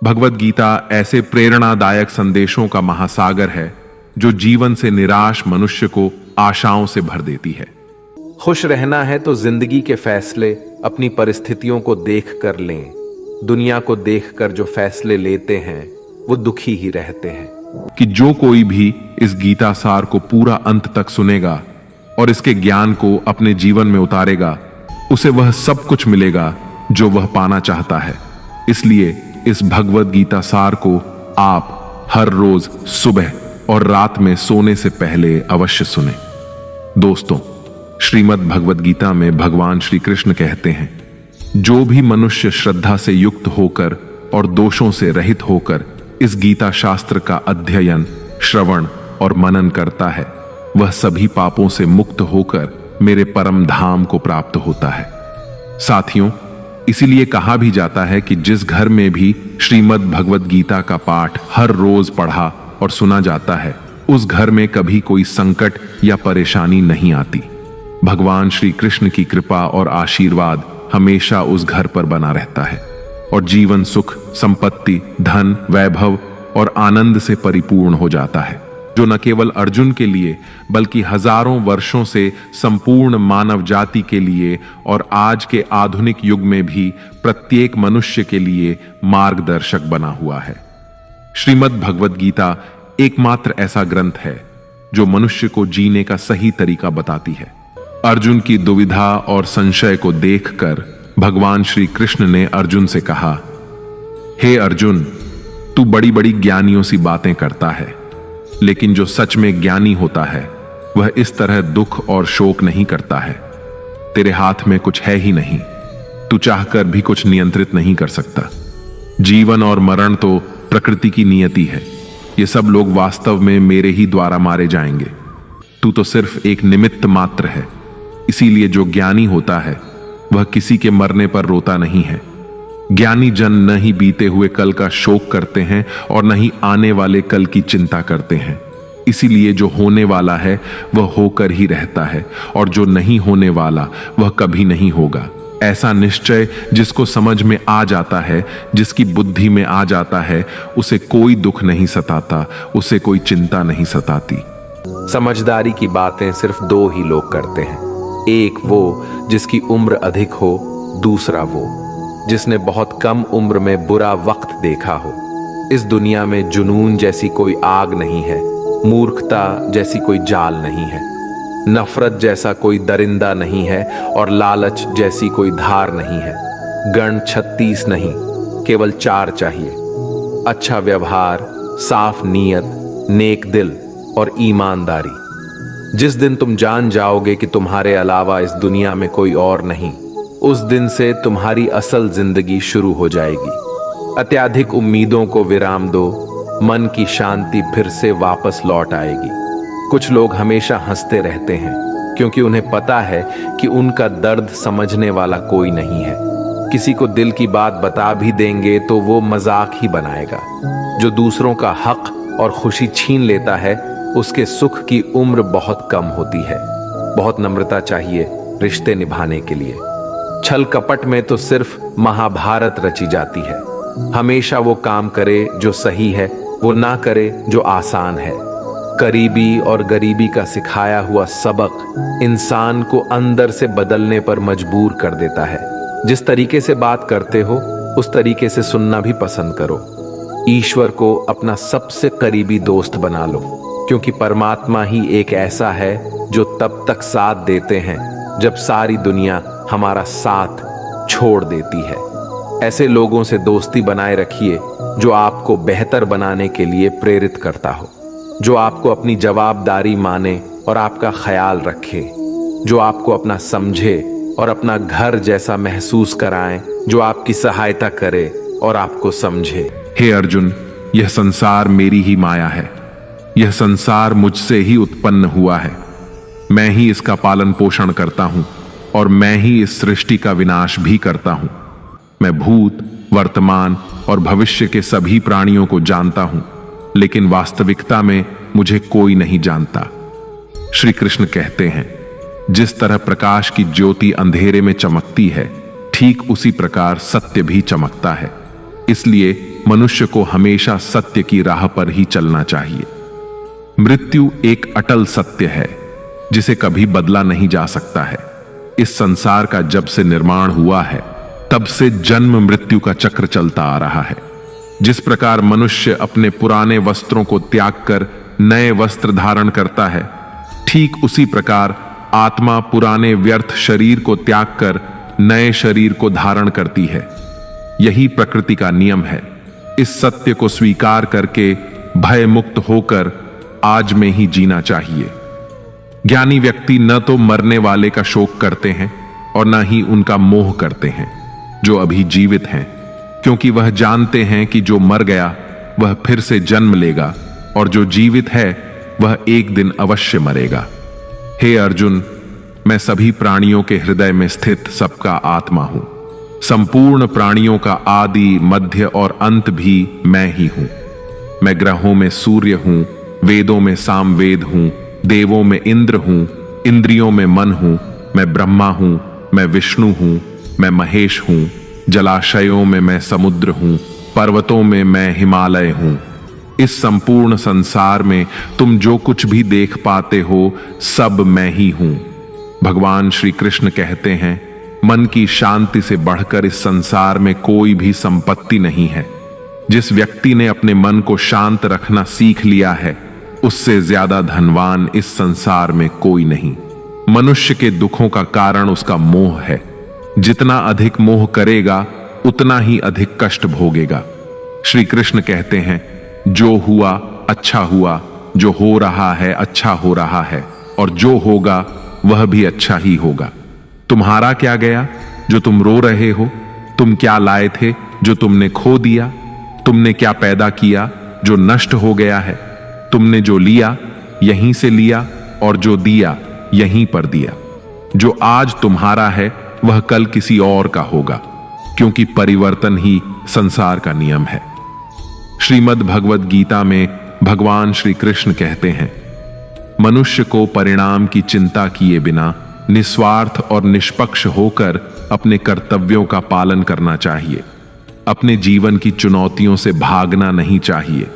भगवत गीता ऐसे प्रेरणादायक संदेशों का महासागर है जो जीवन से निराश मनुष्य को आशाओं से भर देती है। खुश रहना है तो जिंदगी के फैसले अपनी परिस्थितियों को देख कर लें। दुनिया को देखकर जो फैसले लेते हैं वो दुखी ही रहते हैं। कि जो कोई भी इस गीता सार को पूरा अंत तक सुनेगा और इसके ज्ञान को अपने जीवन में उतारेगा, उसे वह सब कुछ मिलेगा जो वह पाना चाहता है। इसलिए इस भगवत गीता सार को आप हर रोज सुबह और रात में सोने से पहले अवश्य सुने। दोस्तों, श्रीमद् भगवत गीता में भगवान श्री कृष्ण कहते हैं, जो भी मनुष्य श्रद्धा से युक्त होकर और दोषों से रहित होकर इस गीता शास्त्र का अध्ययन, श्रवण और मनन करता है, वह सभी पापों से मुक्त होकर मेरे परम धाम को प्राप्त होता है। साथियों, इसीलिए कहा भी जाता है कि जिस घर में भी श्रीमद् भगवत गीता का पाठ हर रोज पढ़ा और सुना जाता है, उस घर में कभी कोई संकट या परेशानी नहीं आती। भगवान श्री कृष्ण की कृपा और आशीर्वाद हमेशा उस घर पर बना रहता है और जीवन सुख, संपत्ति, धन, वैभव और आनंद से परिपूर्ण हो जाता है, जो न केवल अर्जुन के लिए बल्कि हजारों वर्षों से संपूर्ण मानव जाति के लिए और आज के आधुनिक युग में भी प्रत्येक मनुष्य के लिए मार्गदर्शक बना हुआ है। श्रीमद् भगवत गीता एकमात्र ऐसा ग्रंथ है जो मनुष्य को जीने का सही तरीका बताती है। अर्जुन की दुविधा और संशय को देखकर भगवान श्री कृष्ण ने अर्जुन से कहा, हे अर्जुन, तू बड़ी बड़ी ज्ञानियों सी बातें करता है, लेकिन जो सच में ज्ञानी होता है वह इस तरह दुख और शोक नहीं करता है। तेरे हाथ में कुछ है ही नहीं, तू चाहकर भी कुछ नियंत्रित नहीं कर सकता। जीवन और मरण तो प्रकृति की नियति है। ये सब लोग वास्तव में मेरे ही द्वारा मारे जाएंगे। तू तो सिर्फ एक निमित्त मात्र है। इसीलिए जो ज्ञानी होता है वह किसी के मरने पर रोता नहीं है। ज्ञानी जन न ही बीते हुए कल का शोक करते हैं और न ही आने वाले कल की चिंता करते हैं। इसीलिए जो होने वाला है वह होकर ही रहता है और जो नहीं होने वाला वह कभी नहीं होगा। ऐसा निश्चय जिसको समझ में आ जाता है, जिसकी बुद्धि में आ जाता है, उसे कोई दुख नहीं सताता, उसे कोई चिंता नहीं सताती। समझदारी की बातें सिर्फ दो ही लोग करते हैं। एक वो जिसकी उम्र अधिक हो, दूसरा वो जिसने बहुत कम उम्र में बुरा वक्त देखा हो। इस दुनिया में जुनून जैसी कोई आग नहीं है, मूर्खता जैसी कोई जाल नहीं है, नफरत जैसा कोई दरिंदा नहीं है और लालच जैसी कोई धार नहीं है। गण 36 नहीं, केवल 4 चाहिए। अच्छा व्यवहार, साफ नीयत, नेक दिल और ईमानदारी। जिस दिन तुम जान जाओगे कि तुम्हारे अलावा इस दुनिया में कोई और नहीं, उस दिन से तुम्हारी असल जिंदगी शुरू हो जाएगी। अत्याधिक उम्मीदों को विराम दो, मन की शांति फिर से वापस लौट आएगी। कुछ लोग हमेशा हंसते रहते हैं क्योंकि उन्हें पता है कि उनका दर्द समझने वाला कोई नहीं है। किसी को दिल की बात बता भी देंगे तो वो मजाक ही बनाएगा। जो दूसरों का हक और खुशी छीन लेता है, उसके सुख की उम्र बहुत कम होती है। बहुत नम्रता चाहिए रिश्ते निभाने के लिए। छल कपट में तो सिर्फ महाभारत रची जाती है। हमेशा वो काम करे जो सही है, वो ना करे जो आसान है। करीबी और गरीबी का सिखाया हुआ सबक इंसान को अंदर से बदलने पर मजबूर कर देता है। जिस तरीके से बात करते हो उस तरीके से सुनना भी पसंद करो। ईश्वर को अपना सबसे करीबी दोस्त बना लो, क्योंकि परमात्मा ही एक ऐसा है जो तब तक साथ देते हैं जब सारी दुनिया हमारा साथ छोड़ देती है। ऐसे लोगों से दोस्ती बनाए रखिए जो आपको बेहतर बनाने के लिए प्रेरित करता हो, जो आपको अपनी जवाबदारी माने और आपका ख्याल रखे, जो आपको अपना समझे और अपना घर जैसा महसूस कराएं, जो आपकी सहायता करे और आपको समझे। हे अर्जुन, यह संसार मेरी ही माया है। यह संसार मुझसे ही उत्पन्न हुआ है। मैं ही इसका पालन पोषण करता हूं और मैं ही इस सृष्टि का विनाश भी करता हूं। मैं भूत, वर्तमान और भविष्य के सभी प्राणियों को जानता हूं, लेकिन वास्तविकता में मुझे कोई नहीं जानता। श्री कृष्ण कहते हैं, जिस तरह प्रकाश की ज्योति अंधेरे में चमकती है, ठीक उसी प्रकार सत्य भी चमकता है। इसलिए मनुष्य को हमेशा सत्य की राह पर ही चलना चाहिए। मृत्यु एक अटल सत्य है जिसे कभी बदला नहीं जा सकता है। इस संसार का जब से निर्माण हुआ है तब से जन्म मृत्यु का चक्र चलता आ रहा है। जिस प्रकार मनुष्य अपने पुराने वस्त्रों को त्याग कर नए वस्त्र धारण करता है, ठीक उसी प्रकार आत्मा पुराने व्यर्थ शरीर को त्याग कर नए शरीर को धारण करती है। यही प्रकृति का नियम है। इस सत्य को स्वीकार करके भय मुक्त होकर आज में ही जीना चाहिए। ज्ञानी व्यक्ति न तो मरने वाले का शोक करते हैं और न ही उनका मोह करते हैं जो अभी जीवित हैं, क्योंकि वह जानते हैं कि जो मर गया वह फिर से जन्म लेगा और जो जीवित है वह एक दिन अवश्य मरेगा। हे अर्जुन, मैं सभी प्राणियों के हृदय में स्थित सबका आत्मा हूं। संपूर्ण प्राणियों का आदि, मध्य और अंत भी मैं ही हूं। मैं ग्रहों में सूर्य हूं, वेदों में सामवेद हूं, देवों में इंद्र हूं, इंद्रियों में मन हूं, मैं ब्रह्मा हूं, मैं विष्णु हूं, मैं महेश हूं, जलाशयों में मैं समुद्र हूं, पर्वतों में मैं हिमालय हूं। इस संपूर्ण संसार में तुम जो कुछ भी देख पाते हो सब मैं ही हूं। भगवान श्री कृष्ण कहते हैं, मन की शांति से बढ़कर इस संसार में कोई भी संपत्ति नहीं है। जिस व्यक्ति ने अपने मन को शांत रखना सीख लिया है उससे ज्यादा धनवान इस संसार में कोई नहीं। मनुष्य के दुखों का कारण उसका मोह है। जितना अधिक मोह करेगा उतना ही अधिक कष्ट भोगेगा। श्री कृष्ण कहते हैं, जो हुआ अच्छा हुआ, जो हो रहा है अच्छा हो रहा है, और जो होगा वह भी अच्छा ही होगा। तुम्हारा क्या गया जो तुम रो रहे हो? तुम क्या लाए थे जो तुमने खो दिया? तुमने क्या पैदा किया जो नष्ट हो गया है? तुमने जो लिया यहीं से लिया और जो दिया यहीं पर दिया। जो आज तुम्हारा है वह कल किसी और का होगा, क्योंकि परिवर्तन ही संसार का नियम है। श्रीमद् भगवद गीता में भगवान श्री कृष्ण कहते हैं, मनुष्य को परिणाम की चिंता किए बिना निस्वार्थ और निष्पक्ष होकर अपने कर्तव्यों का पालन करना चाहिए। अपने जीवन की चुनौतियों से भागना नहीं चाहिए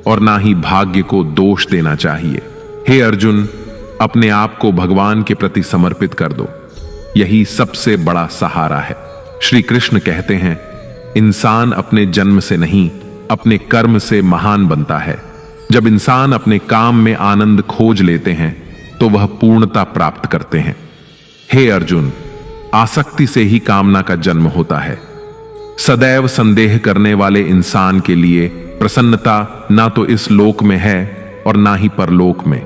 और ना ही भाग्य को दोष देना चाहिए। हे अर्जुन, अपने आप को भगवान के प्रति समर्पित कर दो, यही सबसे बड़ा सहारा है। श्री कृष्ण कहते हैं, इंसान अपने जन्म से नहीं अपने कर्म से महान बनता है। जब इंसान अपने काम में आनंद खोज लेते हैं तो वह पूर्णता प्राप्त करते हैं। हे अर्जुन, आसक्ति से ही कामना का जन्म होता है। सदैव संदेह करने वाले इंसान के लिए प्रसन्नता ना तो इस लोक में है और ना ही परलोक में।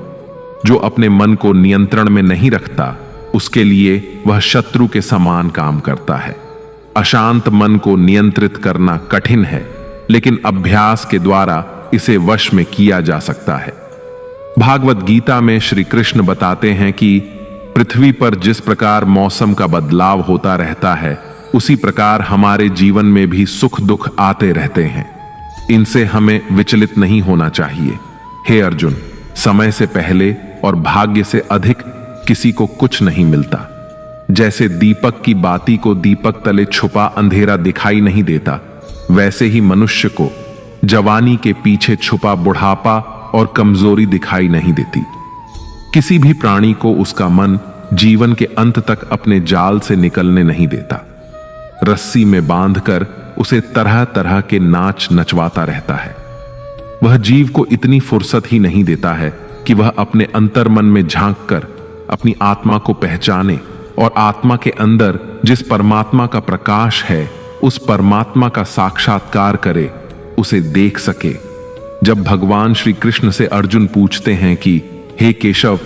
जो अपने मन को नियंत्रण में नहीं रखता उसके लिए वह शत्रु के समान काम करता है। अशांत मन को नियंत्रित करना कठिन है, लेकिन अभ्यास के द्वारा इसे वश में किया जा सकता है। भागवत गीता में श्री कृष्ण बताते हैं कि पृथ्वी पर जिस प्रकार मौसम का बदलाव होता रहता है उसी प्रकार हमारे जीवन में भी सुख दुख आते रहते हैं। इनसे हमें विचलित नहीं होना चाहिए। हे अर्जुन, समय से पहले और भाग्य से अधिक किसी को कुछ नहीं मिलता। जैसे दीपक की बाती को दीपक तले छुपा अंधेरा दिखाई नहीं देता, वैसे ही मनुष्य को जवानी के पीछे छुपा बुढ़ापा और कमजोरी दिखाई नहीं देती। किसी भी प्राणी को उसका मन जीवन के अंत तक अपने जाल से निकलने नहीं देता। रस्सी में बांधकर उसे तरह तरह के नाच नचवाता रहता है। वह जीव को इतनी फुर्सत ही नहीं देता है कि वह अपने अंतर मन में झांक कर अपनी आत्मा को पहचाने और आत्मा के अंदर जिस परमात्मा का प्रकाश है उस परमात्मा का साक्षात्कार करे, उसे देख सके। जब भगवान श्री कृष्ण से अर्जुन पूछते हैं कि हे केशव,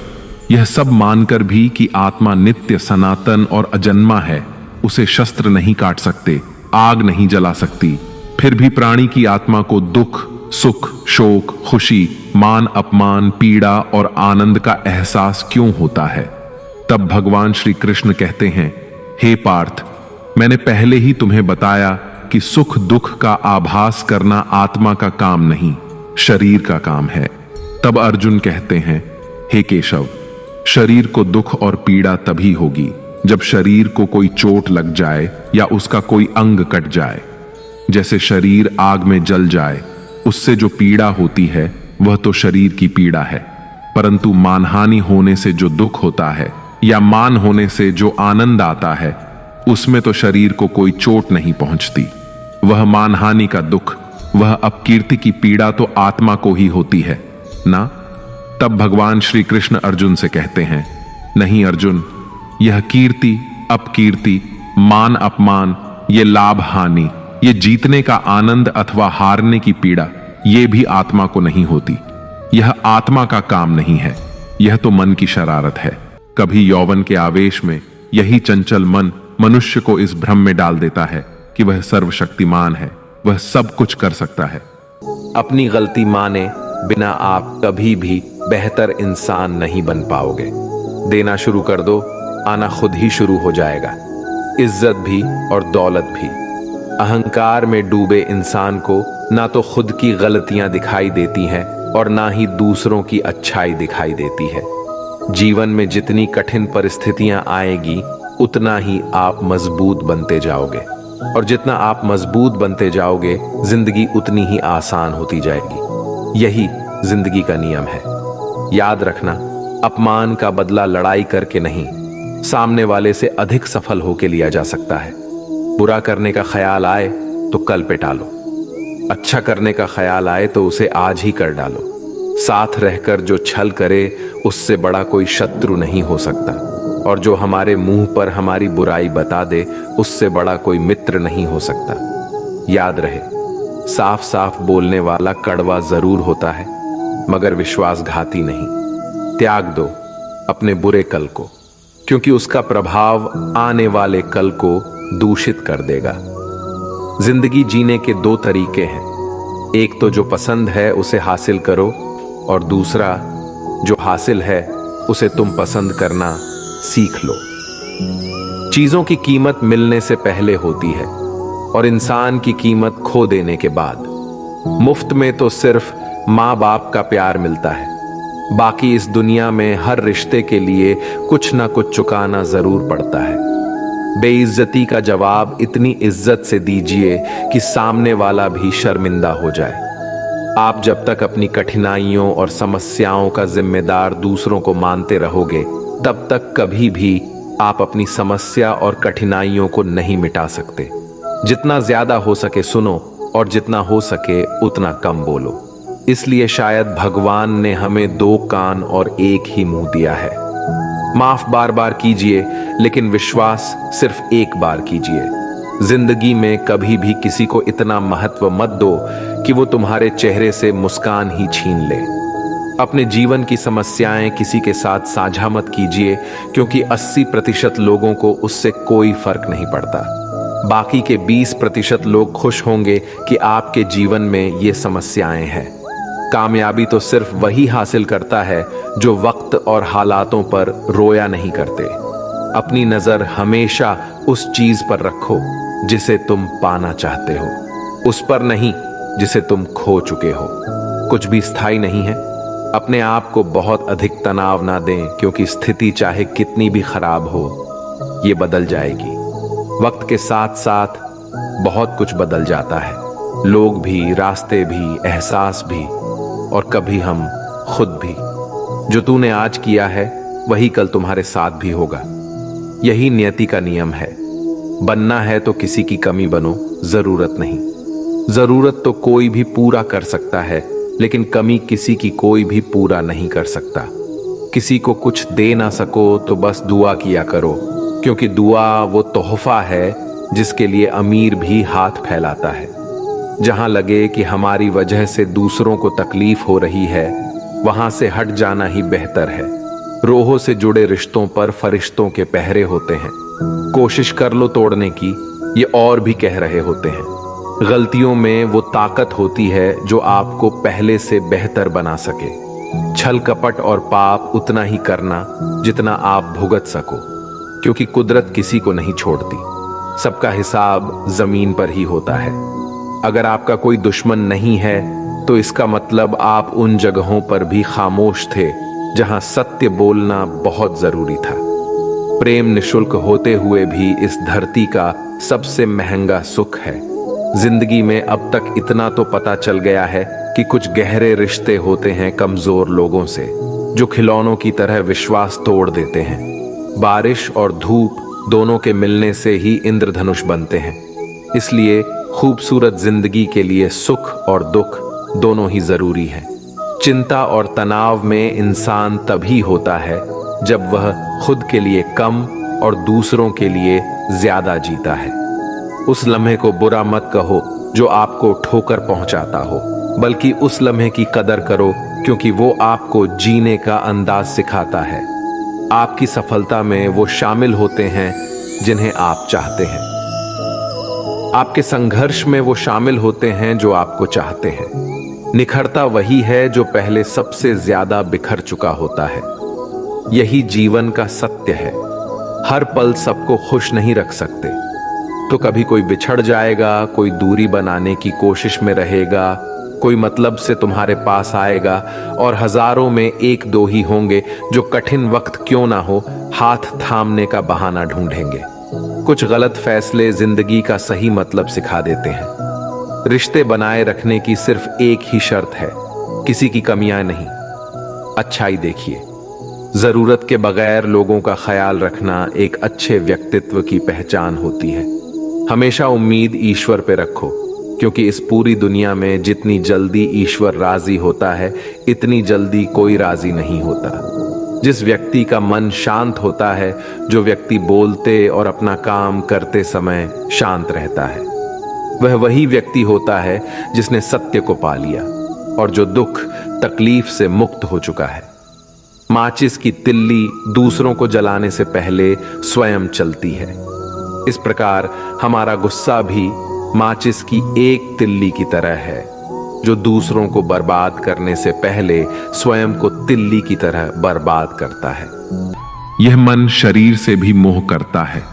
यह सब मानकर भी कि आत्मा नित्य सनातन और अजन्मा है, उसे शस्त्र नहीं काट सकते, आग नहीं जला सकती, फिर भी प्राणी की आत्मा को दुख, सुख, शोक, खुशी, मान अपमान, पीड़ा और आनंद का एहसास क्यों होता है? तब भगवान श्री कृष्ण कहते हैं, हे पार्थ, मैंने पहले ही तुम्हें बताया कि सुख दुख का आभास करना आत्मा का काम नहीं, शरीर का काम है। तब अर्जुन कहते हैं, हे केशव, शरीर को दुख और पीड़ा तभी होगी जब शरीर को कोई चोट लग जाए या उसका कोई अंग कट जाए। जैसे शरीर आग में जल जाए, उससे जो पीड़ा होती है वह तो शरीर की पीड़ा है, परंतु मानहानि होने से जो दुख होता है या मान होने से जो आनंद आता है, उसमें तो शरीर को कोई चोट नहीं पहुंचती। वह मानहानि का दुख, वह अपकीर्ति की पीड़ा तो आत्मा को ही होती है ना। तब भगवान श्री कृष्ण अर्जुन से कहते हैं, नहीं अर्जुन, यह कीर्ति अपकीर्ति, मान अपमान, ये लाभ हानि, ये जीतने का आनंद अथवा हारने की पीड़ा, ये भी आत्मा को नहीं होती। यह आत्मा का काम नहीं है, यह तो मन की शरारत है। कभी यौवन के आवेश में यही चंचल मन मनुष्य को इस भ्रम में डाल देता है कि वह सर्वशक्तिमान है, वह सब कुछ कर सकता है। अपनी गलती माने बिना आप कभी भी बेहतर इंसान नहीं बन पाओगे। देना शुरू कर दो, आना खुद ही शुरू हो जाएगा, इज्जत भी और दौलत भी। अहंकार में डूबे इंसान को ना तो खुद की गलतियां दिखाई देती हैं और ना ही दूसरों की अच्छाई दिखाई देती है। जीवन में जितनी कठिन परिस्थितियां आएगी, उतना ही आप मजबूत बनते जाओगे, और जितना आप मजबूत बनते जाओगे, जिंदगी उतनी ही आसान होती जाएगी। यही जिंदगी का नियम है। याद रखना, अपमान का बदला लड़ाई करके नहीं, सामने वाले से अधिक सफल होके लिया जा सकता है। बुरा करने का ख्याल आए तो कल पे टालो, अच्छा करने का ख्याल आए तो उसे आज ही कर डालो। साथ रहकर जो छल करे, उससे बड़ा कोई शत्रु नहीं हो सकता, और जो हमारे मुंह पर हमारी बुराई बता दे, उससे बड़ा कोई मित्र नहीं हो सकता। याद रहे, साफ साफ बोलने वाला कड़वा जरूर होता है, मगर विश्वासघाती नहीं। त्याग दो अपने बुरे कल को, क्योंकि उसका प्रभाव आने वाले कल को दूषित कर देगा। जिंदगी जीने के दो तरीके हैं, एक तो जो पसंद है उसे हासिल करो, और दूसरा जो हासिल है उसे तुम पसंद करना सीख लो। चीजों की कीमत मिलने से पहले होती है, और इंसान की कीमत खो देने के बाद। मुफ्त में तो सिर्फ माँ बाप का प्यार मिलता है, बाकी इस दुनिया में हर रिश्ते के लिए कुछ ना कुछ चुकाना जरूर पड़ता है। बेइज्जती का जवाब इतनी इज्जत से दीजिए कि सामने वाला भी शर्मिंदा हो जाए। आप जब तक अपनी कठिनाइयों और समस्याओं का जिम्मेदार दूसरों को मानते रहोगे, तब तक कभी भी आप अपनी समस्या और कठिनाइयों को नहीं मिटा सकते। जितना ज्यादा हो सके सुनो, और जितना हो सके उतना कम बोलो। इसलिए शायद भगवान ने हमें दो कान और एक ही मुंह दिया है। माफ बार बार कीजिए, लेकिन विश्वास सिर्फ एक बार कीजिए। जिंदगी में कभी भी किसी को इतना महत्व मत दो कि वो तुम्हारे चेहरे से मुस्कान ही छीन ले। अपने जीवन की समस्याएं किसी के साथ साझा मत कीजिए, क्योंकि 80% लोगों को उससे कोई फर्क नहीं पड़ता। बाकी के 20% लोग खुश होंगे कि आपके जीवन में ये समस्याएं हैं। कामयाबी तो सिर्फ वही हासिल करता है जो वक्त और हालातों पर रोया नहीं करते। अपनी नजर हमेशा उस चीज पर रखो जिसे तुम पाना चाहते हो, उस पर नहीं जिसे तुम खो चुके हो। कुछ भी स्थायी नहीं है। अपने आप को बहुत अधिक तनाव ना दें, क्योंकि स्थिति चाहे कितनी भी खराब हो, ये बदल जाएगी। वक्त के साथ साथ बहुत कुछ बदल जाता है, लोग भी, रास्ते भी, एहसास भी, और कभी हम खुद भी। जो तूने आज किया है वही कल तुम्हारे साथ भी होगा। यही नियति का नियम है। बनना है तो किसी की कमी बनो, जरूरत नहीं। जरूरत तो कोई भी पूरा कर सकता है, लेकिन कमी किसी की कोई भी पूरा नहीं कर सकता। किसी को कुछ दे ना सको तो बस दुआ किया करो, क्योंकि दुआ वो तोहफा है जिसके लिए अमीर भी हाथ फैलाता है। जहां लगे कि हमारी वजह से दूसरों को तकलीफ हो रही है, वहां से हट जाना ही बेहतर है। रोहों से जुड़े रिश्तों पर फरिश्तों के पहरे होते हैं। कोशिश कर लो तोड़ने की, ये और भी कह रहे होते हैं। गलतियों में वो ताकत होती है जो आपको पहले से बेहतर बना सके। छल कपट और पाप उतना ही करना जितना आप भुगत सको, क्योंकि कुदरत किसी को नहीं छोड़ती। सबका हिसाब जमीन पर ही होता है। अगर आपका कोई दुश्मन नहीं है तो इसका मतलब आप उन जगहों पर भी खामोश थे जहां सत्य बोलना बहुत जरूरी था। प्रेम निशुल्क होते हुए भी इस धरती का सबसे महंगा सुख है। जिंदगी में अब तक इतना तो पता चल गया है कि कुछ गहरे रिश्ते होते हैं कमजोर लोगों से, जो खिलौनों की तरह विश्वास तोड़ देते हैं। बारिश और धूप दोनों के मिलने से ही इंद्रधनुष बनते हैं। इसलिए खूबसूरत जिंदगी के लिए सुख और दुख दोनों ही जरूरी है। चिंता और तनाव में इंसान तभी होता है जब वह खुद के लिए कम और दूसरों के लिए ज्यादा जीता है। उस लम्हे को बुरा मत कहो जो आपको ठोकर पहुंचाता हो, बल्कि उस लम्हे की कदर करो क्योंकि वो आपको जीने का अंदाज सिखाता है। आपकी सफलता में वो शामिल होते हैं जिन्हें आप चाहते हैं। आपके संघर्ष में वो शामिल होते हैं जो आपको चाहते हैं। निखरता वही है जो पहले सबसे ज्यादा बिखर चुका होता है। यही जीवन का सत्य है। हर पल सबको खुश नहीं रख सकते, तो कभी कोई बिछड़ जाएगा, कोई दूरी बनाने की कोशिश में रहेगा, कोई मतलब से तुम्हारे पास आएगा, और हजारों में एक दो ही होंगे जो कठिन वक्त क्यों ना हो हाथ थामने का बहाना ढूंढेंगे। कुछ गलत फैसले जिंदगी का सही मतलब सिखा देते हैं। रिश्ते बनाए रखने की सिर्फ एक ही शर्त है, किसी की कमियां नहीं, अच्छाई देखिए। जरूरत के बगैर लोगों का ख्याल रखना एक अच्छे व्यक्तित्व की पहचान होती है। हमेशा उम्मीद ईश्वर पे रखो, क्योंकि इस पूरी दुनिया में जितनी जल्दी ईश्वर राजी होता है, इतनी जल्दी कोई राजी नहीं होता। जिस व्यक्ति का मन शांत होता है, जो व्यक्ति बोलते और अपना काम करते समय शांत रहता है, वह वही व्यक्ति होता है जिसने सत्य को पा लिया और जो दुख तकलीफ से मुक्त हो चुका है। माचिस की तिल्ली दूसरों को जलाने से पहले स्वयं चलती है। इस प्रकार हमारा गुस्सा भी माचिस की एक तिल्ली की तरह है, जो दूसरों को बर्बाद करने से पहले स्वयं को तिल्ली की तरह बर्बाद करता है। यह मन शरीर से भी मोह करता है,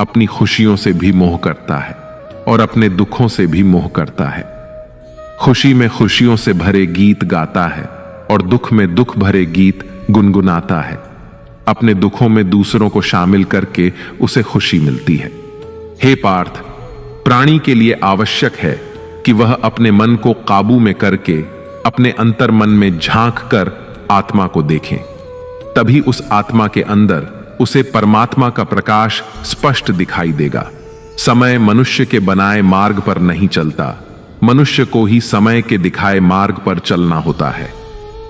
अपनी खुशियों से भी मोह करता है और अपने दुखों से भी मोह करता है। खुशी में खुशियों से भरे गीत गाता है और दुख में दुख भरे गीत गुनगुनाता है। अपने दुखों में दूसरों को शामिल करके उसे खुशी मिलती है। हे पार्थ, प्राणी के लिए आवश्यक है कि वह अपने मन को काबू में करके अपने अंतर मन में झांक कर आत्मा को देखें। तभी उस आत्मा के अंदर उसे परमात्मा का प्रकाश स्पष्ट दिखाई देगा। समय मनुष्य के बनाए मार्ग पर नहीं चलता, मनुष्य को ही समय के दिखाए मार्ग पर चलना होता है।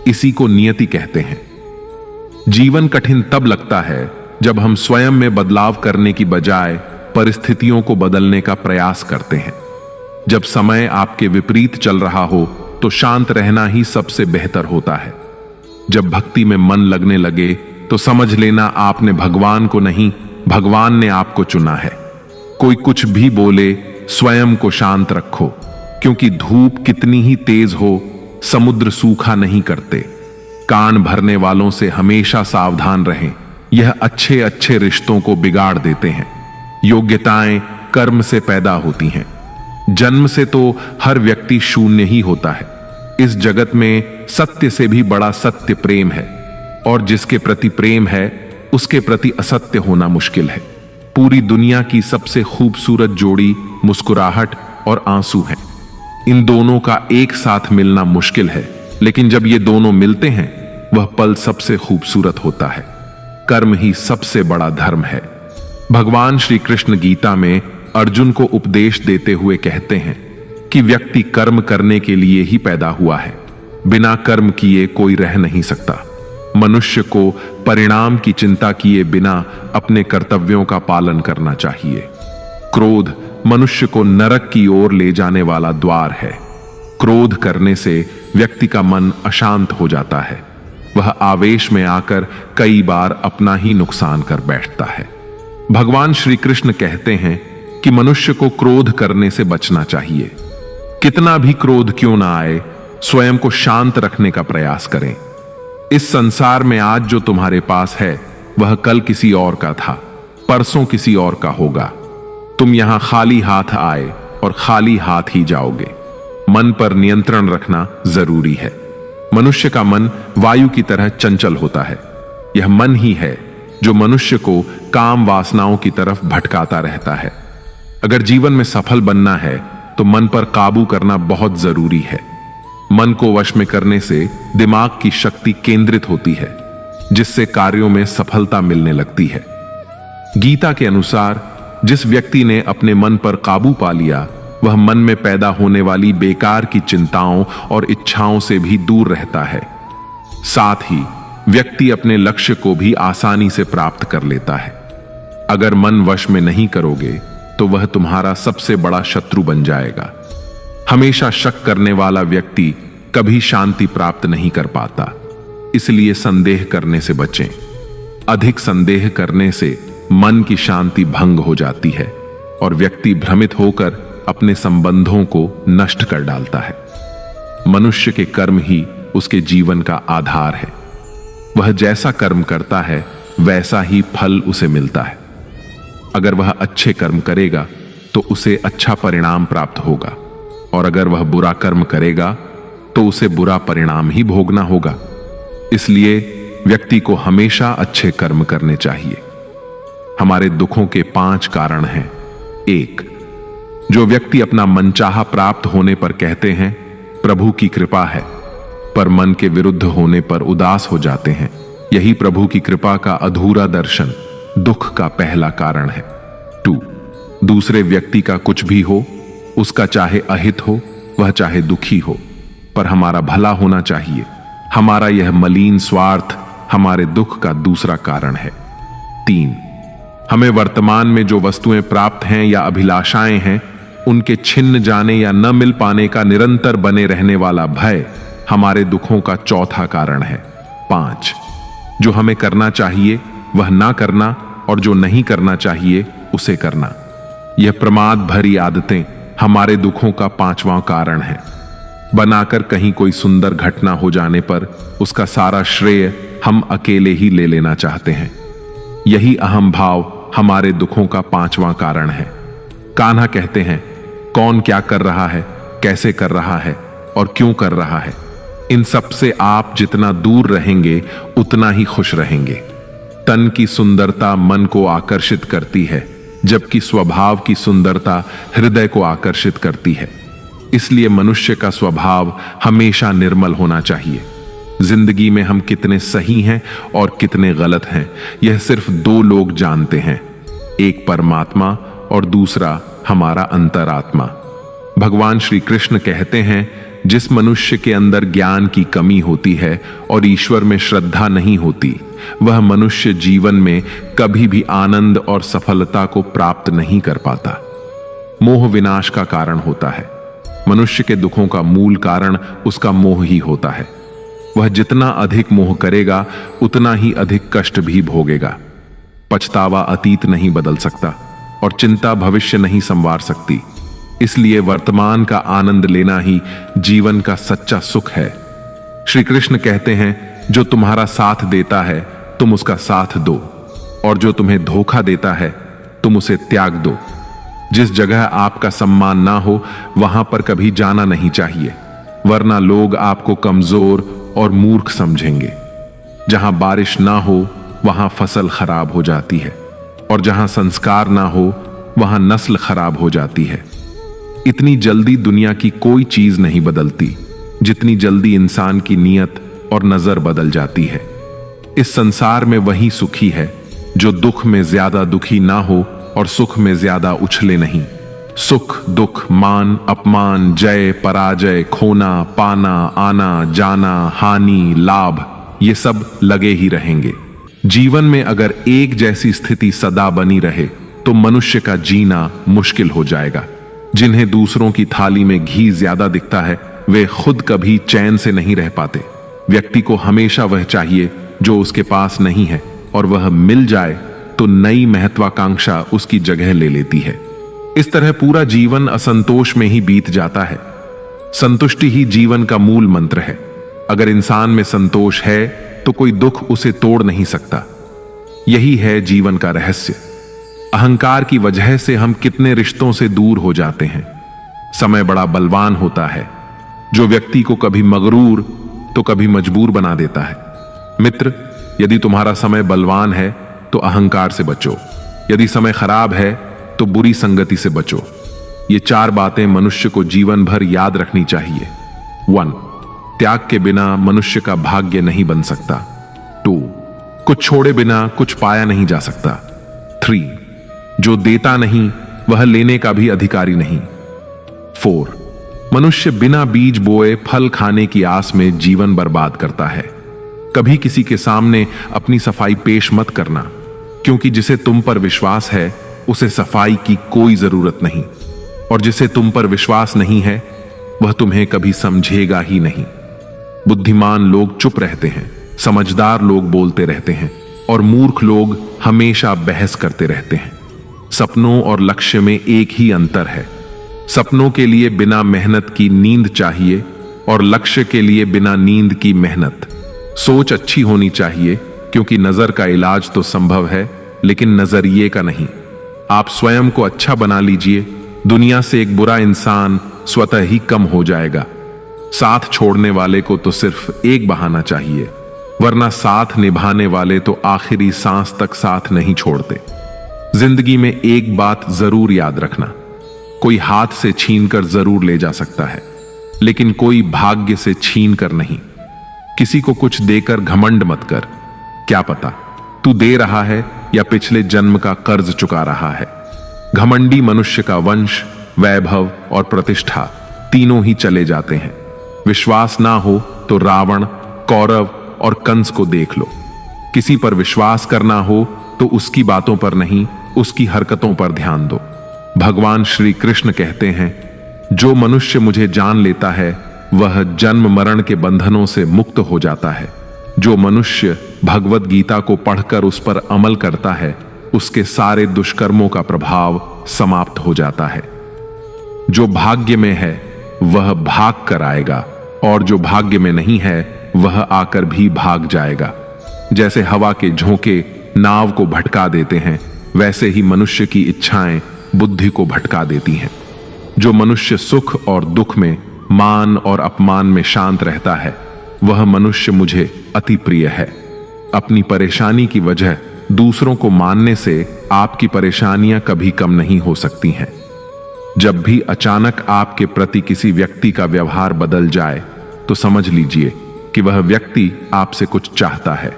इसी को नियति कहते हैं। जीवन कठिन तब लगता है जब हम स्वयं में बदलाव करने की बजाय परिस्थितियों को बदलने का प्रयास करते हैं। जब समय आपके विपरीत चल रहा हो तो शांत रहना ही सबसे बेहतर होता है। जब भक्ति में मन लगने लगे तो समझ लेना आपने भगवान को नहीं, भगवान ने आपको चुना है। कोई कुछ भी बोले, स्वयं को शांत रखो, क्योंकि धूप कितनी ही तेज हो, समुद्र सूखा नहीं करते। कान भरने वालों से हमेशा सावधान रहें, यह अच्छे अच्छे रिश्तों को बिगाड़ देते हैं। योग्यताएं कर्म से पैदा होती हैं। जन्म से तो हर व्यक्ति शून्य ही होता है। इस जगत में सत्य से भी बड़ा सत्य प्रेम है, और जिसके प्रति प्रेम है उसके प्रति असत्य होना मुश्किल है। पूरी दुनिया की सबसे खूबसूरत जोड़ी मुस्कुराहट और आंसू है। इन दोनों का एक साथ मिलना मुश्किल है, लेकिन जब ये दोनों मिलते हैं वह पल सबसे खूबसूरत होता है। कर्म ही सबसे बड़ा धर्म है। भगवान श्री कृष्ण गीता में अर्जुन को उपदेश देते हुए कहते हैं कि व्यक्ति कर्म करने के लिए ही पैदा हुआ है। बिना कर्म किए कोई रह नहीं सकता। मनुष्य को परिणाम की चिंता किए बिना अपने कर्तव्यों का पालन करना चाहिए। क्रोध मनुष्य को नरक की ओर ले जाने वाला द्वार है। क्रोध करने से व्यक्ति का मन अशांत हो जाता है। वह आवेश में आकर कई बार अपना ही नुकसान कर बैठता है। भगवान श्री कृष्ण कहते हैं कि मनुष्य को क्रोध करने से बचना चाहिए। कितना भी क्रोध क्यों ना आए, स्वयं को शांत रखने का प्रयास करें। इस संसार में आज जो तुम्हारे पास है वह कल किसी और का था, परसों किसी और का होगा। तुम यहां खाली हाथ आए और खाली हाथ ही जाओगे। मन पर नियंत्रण रखना जरूरी है। मनुष्य का मन वायु की तरह चंचल होता है। यह मन ही है जो मनुष्य को काम वासनाओं की तरफ भटकाता रहता है। अगर जीवन में सफल बनना है तो मन पर काबू करना बहुत जरूरी है। मन को वश में करने से दिमाग की शक्ति केंद्रित होती है, जिससे कार्यों में सफलता मिलने लगती है। गीता के अनुसार जिस व्यक्ति ने अपने मन पर काबू पा लिया, वह मन में पैदा होने वाली बेकार की चिंताओं और इच्छाओं से भी दूर रहता है। साथ ही व्यक्ति अपने लक्ष्य को भी आसानी से प्राप्त कर लेता है। अगर मन वश में नहीं करोगे तो वह तुम्हारा सबसे बड़ा शत्रु बन जाएगा। हमेशा शक करने वाला व्यक्ति कभी शांति प्राप्त नहीं कर पाता, इसलिए संदेह करने से बचें। अधिक संदेह करने से मन की शांति भंग हो जाती है और व्यक्ति भ्रमित होकर अपने संबंधों को नष्ट कर डालता है। मनुष्य के कर्म ही उसके जीवन का आधार है। वह जैसा कर्म करता है वैसा ही फल उसे मिलता है। अगर वह अच्छे कर्म करेगा तो उसे अच्छा परिणाम प्राप्त होगा, और अगर वह बुरा कर्म करेगा तो उसे बुरा परिणाम ही भोगना होगा। इसलिए व्यक्ति को हमेशा अच्छे कर्म करने चाहिए। हमारे दुखों के 5 कारण हैं। 1, जो व्यक्ति अपना मनचाहा प्राप्त होने पर कहते हैं प्रभु की कृपा है, पर मन के विरुद्ध होने पर उदास हो जाते हैं, यही प्रभु की कृपा का अधूरा दर्शन दुख का पहला कारण है। 2, दूसरे व्यक्ति का कुछ भी हो, उसका चाहे अहित हो, वह चाहे दुखी हो, पर हमारा भला होना चाहिए। हमारा यह मलिन स्वार्थ हमारे दुख का दूसरा कारण है। 3, हमें वर्तमान में जो वस्तुएं प्राप्त हैं या अभिलाषाएं हैं, उनके छिन्न जाने या न मिल पाने का निरंतर बने रहने वाला भय हमारे दुखों का चौथा कारण है। 5, जो हमें करना चाहिए वह ना करना, और जो नहीं करना चाहिए उसे करना। यह प्रमाद भरी आदतें हमारे दुखों का 5वां कारण है। बनाकर कहीं कोई सुंदर घटना हो जाने पर उसका सारा श्रेय हम अकेले ही ले लेना चाहते हैं। यही अहम भाव हमारे दुखों का 5वां कारण है। कान्हा कहते हैं, कौन क्या कर रहा है, कैसे कर रहा है और क्यों कर रहा है, इन सब से आप जितना दूर रहेंगे उतना ही खुश रहेंगे। तन की सुंदरता मन को आकर्षित करती है, जबकि स्वभाव की सुंदरता हृदय को आकर्षित करती है। इसलिए मनुष्य का स्वभाव हमेशा निर्मल होना चाहिए। जिंदगी में हम कितने सही हैं और कितने गलत हैं, यह सिर्फ 2 लोग जानते हैं, एक परमात्मा और दूसरा हमारा अंतरात्मा। भगवान श्री कृष्ण कहते हैं, जिस मनुष्य के अंदर ज्ञान की कमी होती है और ईश्वर में श्रद्धा नहीं होती, वह मनुष्य जीवन में कभी भी आनंद और सफलता को प्राप्त नहीं कर पाता। मोह विनाश का कारण होता है। मनुष्य के दुखों का मूल कारण उसका मोह ही होता है। वह जितना अधिक मोह करेगा उतना ही अधिक कष्ट भी भोगेगा। पछतावा अतीत नहीं बदल सकता और चिंता भविष्य नहीं संवार सकती। इसलिए वर्तमान का आनंद लेना ही जीवन का सच्चा सुख है। श्री कृष्ण कहते हैं, जो तुम्हारा साथ देता है तुम उसका साथ दो, और जो तुम्हें धोखा देता है तुम उसे त्याग दो। जिस जगह आपका सम्मान ना हो वहां पर कभी जाना नहीं चाहिए, वरना लोग आपको कमजोर और मूर्ख समझेंगे। जहां बारिश ना हो वहां फसल खराब हो जाती है, और जहां संस्कार ना हो वहां नस्ल खराब हो जाती है। इतनी जल्दी दुनिया की कोई चीज नहीं बदलती जितनी जल्दी इंसान की नीयत और नजर बदल जाती है। इस संसार में वही सुखी है जो दुख में ज्यादा दुखी ना हो और सुख में ज्यादा उछले नहीं। सुख दुख, मान अपमान, जय पराजय, खोना पाना, आना जाना, हानि लाभ, ये सब लगे ही रहेंगे। जीवन में अगर एक जैसी स्थिति सदा बनी रहे तो मनुष्य का जीना मुश्किल हो जाएगा। जिन्हें दूसरों की थाली में घी ज्यादा दिखता है वे खुद कभी चैन से नहीं रह पाते। व्यक्ति को हमेशा वह चाहिए जो उसके पास नहीं है, और वह मिल जाए तो नई महत्वाकांक्षा उसकी जगह ले लेती है। इस तरह पूरा जीवन असंतोष में ही बीत जाता है। संतुष्टि ही जीवन का मूल मंत्र है। अगर इंसान में संतोष है तो कोई दुख उसे तोड़ नहीं सकता। यही है जीवन का रहस्य। अहंकार की वजह से हम कितने रिश्तों से दूर हो जाते हैं। समय बड़ा बलवान होता है, जो व्यक्ति को कभी मगरूर तो कभी मजबूर बना देता है। मित्र, यदि तुम्हारा समय बलवान है तो अहंकार से बचो, यदि समय खराब है तो बुरी संगति से बचो। ये 4 बातें मनुष्य को जीवन भर याद रखनी चाहिए। 1. त्याग के बिना मनुष्य का भाग्य नहीं बन सकता। 2. कुछ छोड़े बिना कुछ पाया नहीं जा सकता। 3. जो देता नहीं वह लेने का भी अधिकारी नहीं। 4. मनुष्य बिना बीज बोए फल खाने की आस में जीवन बर्बाद करता है। कभी किसी के सामने अपनी सफाई पेश मत करना, क्योंकि जिसे तुम पर विश्वास है उसे सफाई की कोई जरूरत नहीं, और जिसे तुम पर विश्वास नहीं है वह तुम्हें कभी समझेगा ही नहीं। बुद्धिमान लोग चुप रहते हैं, समझदार लोग बोलते रहते हैं, और मूर्ख लोग हमेशा बहस करते रहते हैं। सपनों और लक्ष्य में एक ही अंतर है। सपनों के लिए बिना मेहनत की नींद चाहिए, और लक्ष्य के लिए बिना नींद की मेहनत। सोच अच्छी होनी चाहिए, क्योंकि नजर का इलाज तो संभव है, लेकिन नजरिए का नहीं। आप स्वयं को अच्छा बना लीजिए, दुनिया से एक बुरा इंसान स्वतः ही कम हो जाएगा। साथ छोड़ने वाले को तो सिर्फ एक बहाना चाहिए, वरना साथ निभाने वाले तो आखिरी सांस तक साथ नहीं छोड़ते। जिंदगी में एक बात जरूर याद रखना, कोई हाथ से छीन कर जरूर ले जा सकता है, लेकिन कोई भाग्य से छीन कर नहीं। किसी को कुछ देकर घमंड मत कर, क्या पता तू दे रहा है या पिछले जन्म का कर्ज चुका रहा है। घमंडी मनुष्य का वंश, वैभव और प्रतिष्ठा तीनों ही चले जाते हैं। विश्वास ना हो तो रावण, कौरव और कंस को देख लो। किसी पर विश्वास करना हो तो उसकी बातों पर नहीं, उसकी हरकतों पर ध्यान दो। भगवान श्री कृष्ण कहते हैं, जो मनुष्य मुझे जान लेता है वह जन्म मरण के बंधनों से मुक्त हो जाता है। जो मनुष्य भगवत गीता को पढ़कर उस पर अमल करता है, उसके सारे दुष्कर्मों का प्रभाव समाप्त हो जाता है। जो भाग्य में है वह भाग कर आएगा, और जो भाग्य में नहीं है वह आकर भी भाग जाएगा। जैसे हवा के झोंके नाव को भटका देते हैं, वैसे ही मनुष्य की इच्छाएं बुद्धि को भटका देती हैं। जो मनुष्य सुख और दुख में, मान और अपमान में शांत रहता है, वह मनुष्य मुझे अति प्रिय है। अपनी परेशानी की वजह दूसरों को मानने से आपकी परेशानियां कभी कम नहीं हो सकती हैं। जब भी अचानक आपके प्रति किसी व्यक्ति का व्यवहार बदल जाए, तो समझ लीजिए कि वह व्यक्ति आपसे कुछ चाहता है।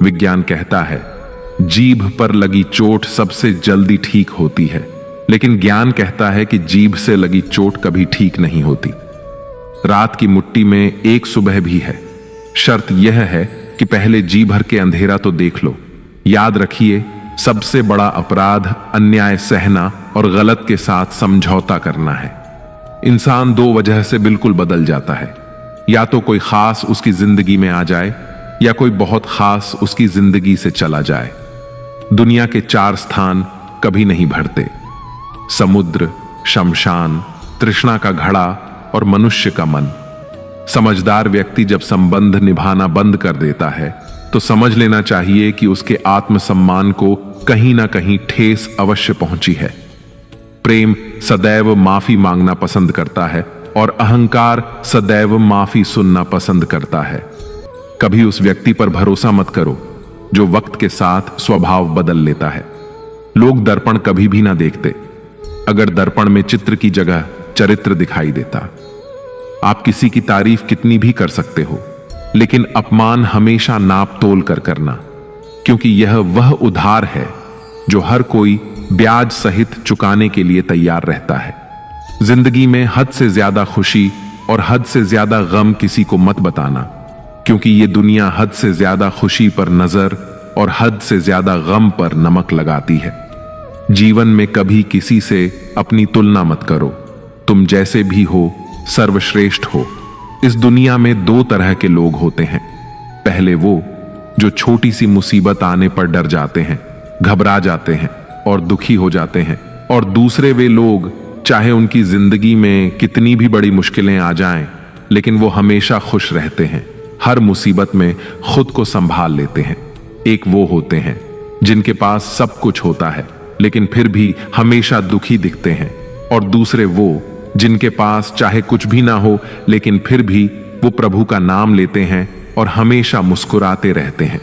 विज्ञान कहता है, जीभ पर लगी चोट सबसे जल्दी ठीक होती है, लेकिन ज्ञान कहता है कि जीभ से लगी चोट कभी ठीक नहीं होती। रात की मुट्ठी में एक सुबह भी है। शर्त यह है कि पहले जी भर के अंधेरा तो देख लो। याद रखिए, सबसे बड़ा अपराध अन्याय सहना और गलत के साथ समझौता करना है। इंसान 2 वजह से बिल्कुल बदल जाता है, या तो कोई खास उसकी जिंदगी में आ जाए, या कोई बहुत खास उसकी जिंदगी से चला जाए। दुनिया के 4 स्थान कभी नहीं भरते: समुद्र, शमशान, तृष्णा का घड़ा और मनुष्य का मन। समझदार व्यक्ति जब संबंध निभाना बंद कर देता है, तो समझ लेना चाहिए कि उसके आत्मसम्मान को कहीं ना कहीं ठेस अवश्य पहुंची है। प्रेम सदैव माफी मांगना पसंद करता है, और अहंकार सदैव माफी सुनना पसंद करता है। कभी उस व्यक्ति पर भरोसा मत करो जो वक्त के साथ स्वभाव बदल लेता है। लोग दर्पण कभी भी ना देखते, अगर दर्पण में चित्र की जगह चरित्र दिखाई देता। आप किसी की तारीफ कितनी भी कर सकते हो, लेकिन अपमान हमेशा नाप तोल कर करना, क्योंकि यह वह उधार है जो हर कोई ब्याज सहित चुकाने के लिए तैयार रहता है। जिंदगी में हद से ज्यादा खुशी और हद से ज्यादा गम किसी को मत बताना, क्योंकि ये दुनिया हद से ज्यादा खुशी पर नजर और हद से ज्यादा गम पर नमक लगाती है। जीवन में कभी किसी से अपनी तुलना मत करो। तुम जैसे भी हो सर्वश्रेष्ठ हो। इस दुनिया में 2 तरह के लोग होते हैं। पहले वो जो छोटी सी मुसीबत आने पर डर जाते हैं, घबरा जाते हैं और दुखी हो जाते हैं, और दूसरे वे लोग चाहे उनकी जिंदगी में कितनी भी बड़ी मुश्किलें आ जाएं, लेकिन वो हमेशा खुश रहते हैं, हर मुसीबत में खुद को संभाल लेते हैं। एक वो होते हैं जिनके पास सब कुछ होता है लेकिन फिर भी हमेशा दुखी दिखते हैं, और दूसरे वो जिनके पास चाहे कुछ भी ना हो लेकिन फिर भी वो प्रभु का नाम लेते हैं और हमेशा मुस्कुराते रहते हैं।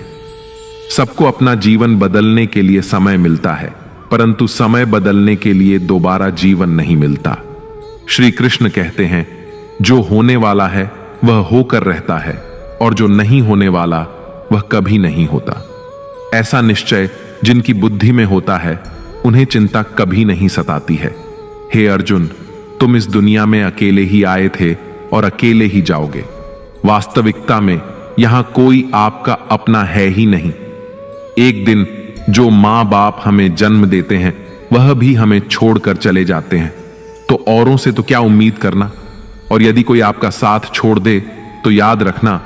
सबको अपना जीवन बदलने के लिए समय मिलता है, परंतु समय बदलने के लिए दोबारा जीवन नहीं मिलता। श्री कृष्ण कहते हैं, जो होने वाला है वह होकर रहता है और जो नहीं होने वाला वह कभी नहीं होता। ऐसा निश्चय जिनकी बुद्धि में होता है उन्हें चिंता कभी नहीं सताती है। हे अर्जुन, तुम इस दुनिया में अकेले ही आए थे और अकेले ही जाओगे। वास्तविकता में यहां कोई आपका अपना है ही नहीं। एक दिन जो मां बाप हमें जन्म देते हैं वह भी हमें छोड़कर चले जाते हैं, तो औरों से तो क्या उम्मीद करना। और यदि कोई आपका साथ छोड़ दे तो याद रखना,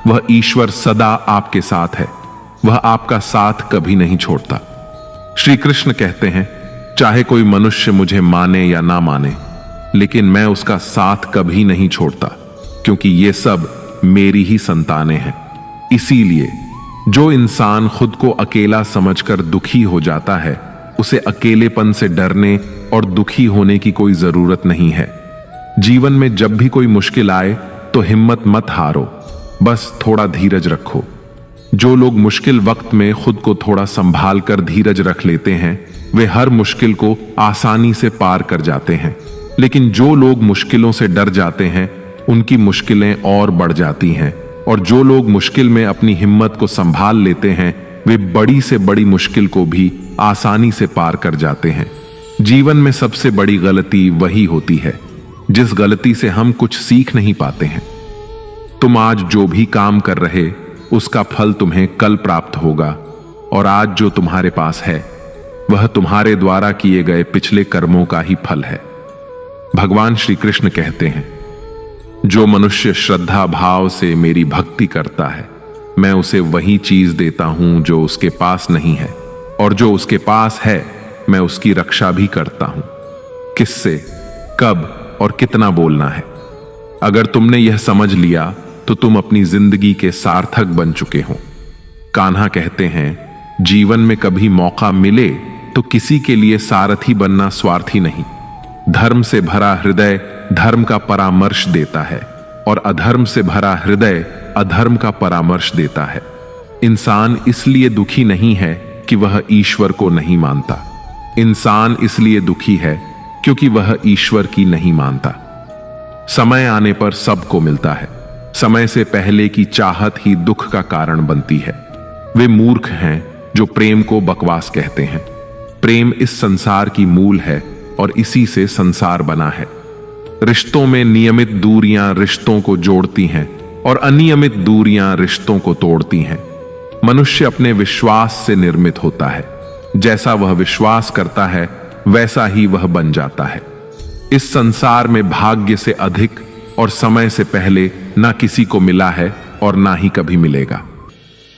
वह ईश्वर सदा आपके साथ है, वह आपका साथ कभी नहीं छोड़ता। श्री कृष्ण कहते हैं, चाहे कोई मनुष्य मुझे माने या ना माने, लेकिन मैं उसका साथ कभी नहीं छोड़ता, क्योंकि ये सब मेरी ही संतानें हैं। इसीलिए जो इंसान खुद को अकेला समझकर दुखी हो जाता है, उसे अकेलेपन से डरने और दुखी होने की कोई जरूरत नहीं है। जीवन में जब भी कोई मुश्किल आए तो हिम्मत मत हारो, बस थोड़ा धीरज रखो। जो लोग मुश्किल वक्त में खुद को थोड़ा संभाल कर धीरज रख लेते हैं, वे हर मुश्किल को आसानी से पार कर जाते हैं। लेकिन जो लोग मुश्किलों से डर जाते हैं, उनकी मुश्किलें और बढ़ जाती हैं। और जो लोग मुश्किल में अपनी हिम्मत को संभाल लेते हैं, वे बड़ी से बड़ी मुश्किल को भी आसानी से पार कर जाते हैं। जीवन में सबसे बड़ी गलती वही होती है जिस गलती से हम कुछ सीख नहीं पाते हैं। तुम आज जो भी काम कर रहे, उसका फल तुम्हें कल प्राप्त होगा, और आज जो तुम्हारे पास है वह तुम्हारे द्वारा किए गए पिछले कर्मों का ही फल है। भगवान श्री कृष्ण कहते हैं, जो मनुष्य श्रद्धा भाव से मेरी भक्ति करता है, मैं उसे वही चीज देता हूं जो उसके पास नहीं है, और जो उसके पास है मैं उसकी रक्षा भी करता हूं। किससे, कब और कितना बोलना है। अगर तुमने यह समझ लिया तो तुम अपनी जिंदगी के सार्थक बन चुके हो। कान्हा कहते हैं, जीवन में कभी मौका मिले तो किसी के लिए सारथी बनना स्वार्थी नहीं। धर्म से भरा हृदय धर्म का परामर्श देता है, और अधर्म से भरा हृदय अधर्म का परामर्श देता है। इंसान इसलिए दुखी नहीं है कि वह ईश्वर को नहीं मानता। इंसान इसलिए दुखी है क्योंकि वह ईश्वर की नहीं मानता। समय आने पर सबको मिलता है। समय से पहले की चाहत ही दुख का कारण बनती है। वे मूर्ख हैं जो प्रेम को बकवास कहते हैं। प्रेम इस संसार की मूल है और इसी से संसार बना है। रिश्तों में नियमित दूरियां रिश्तों को जोड़ती हैं और अनियमित दूरियां रिश्तों को तोड़ती हैं। मनुष्य अपने विश्वास से निर्मित होता है। जैसा वह विश्वास करता है वैसा ही वह बन जाता है। इस संसार में भाग्य से अधिक और समय से पहले ना किसी को मिला है और ना ही कभी मिलेगा।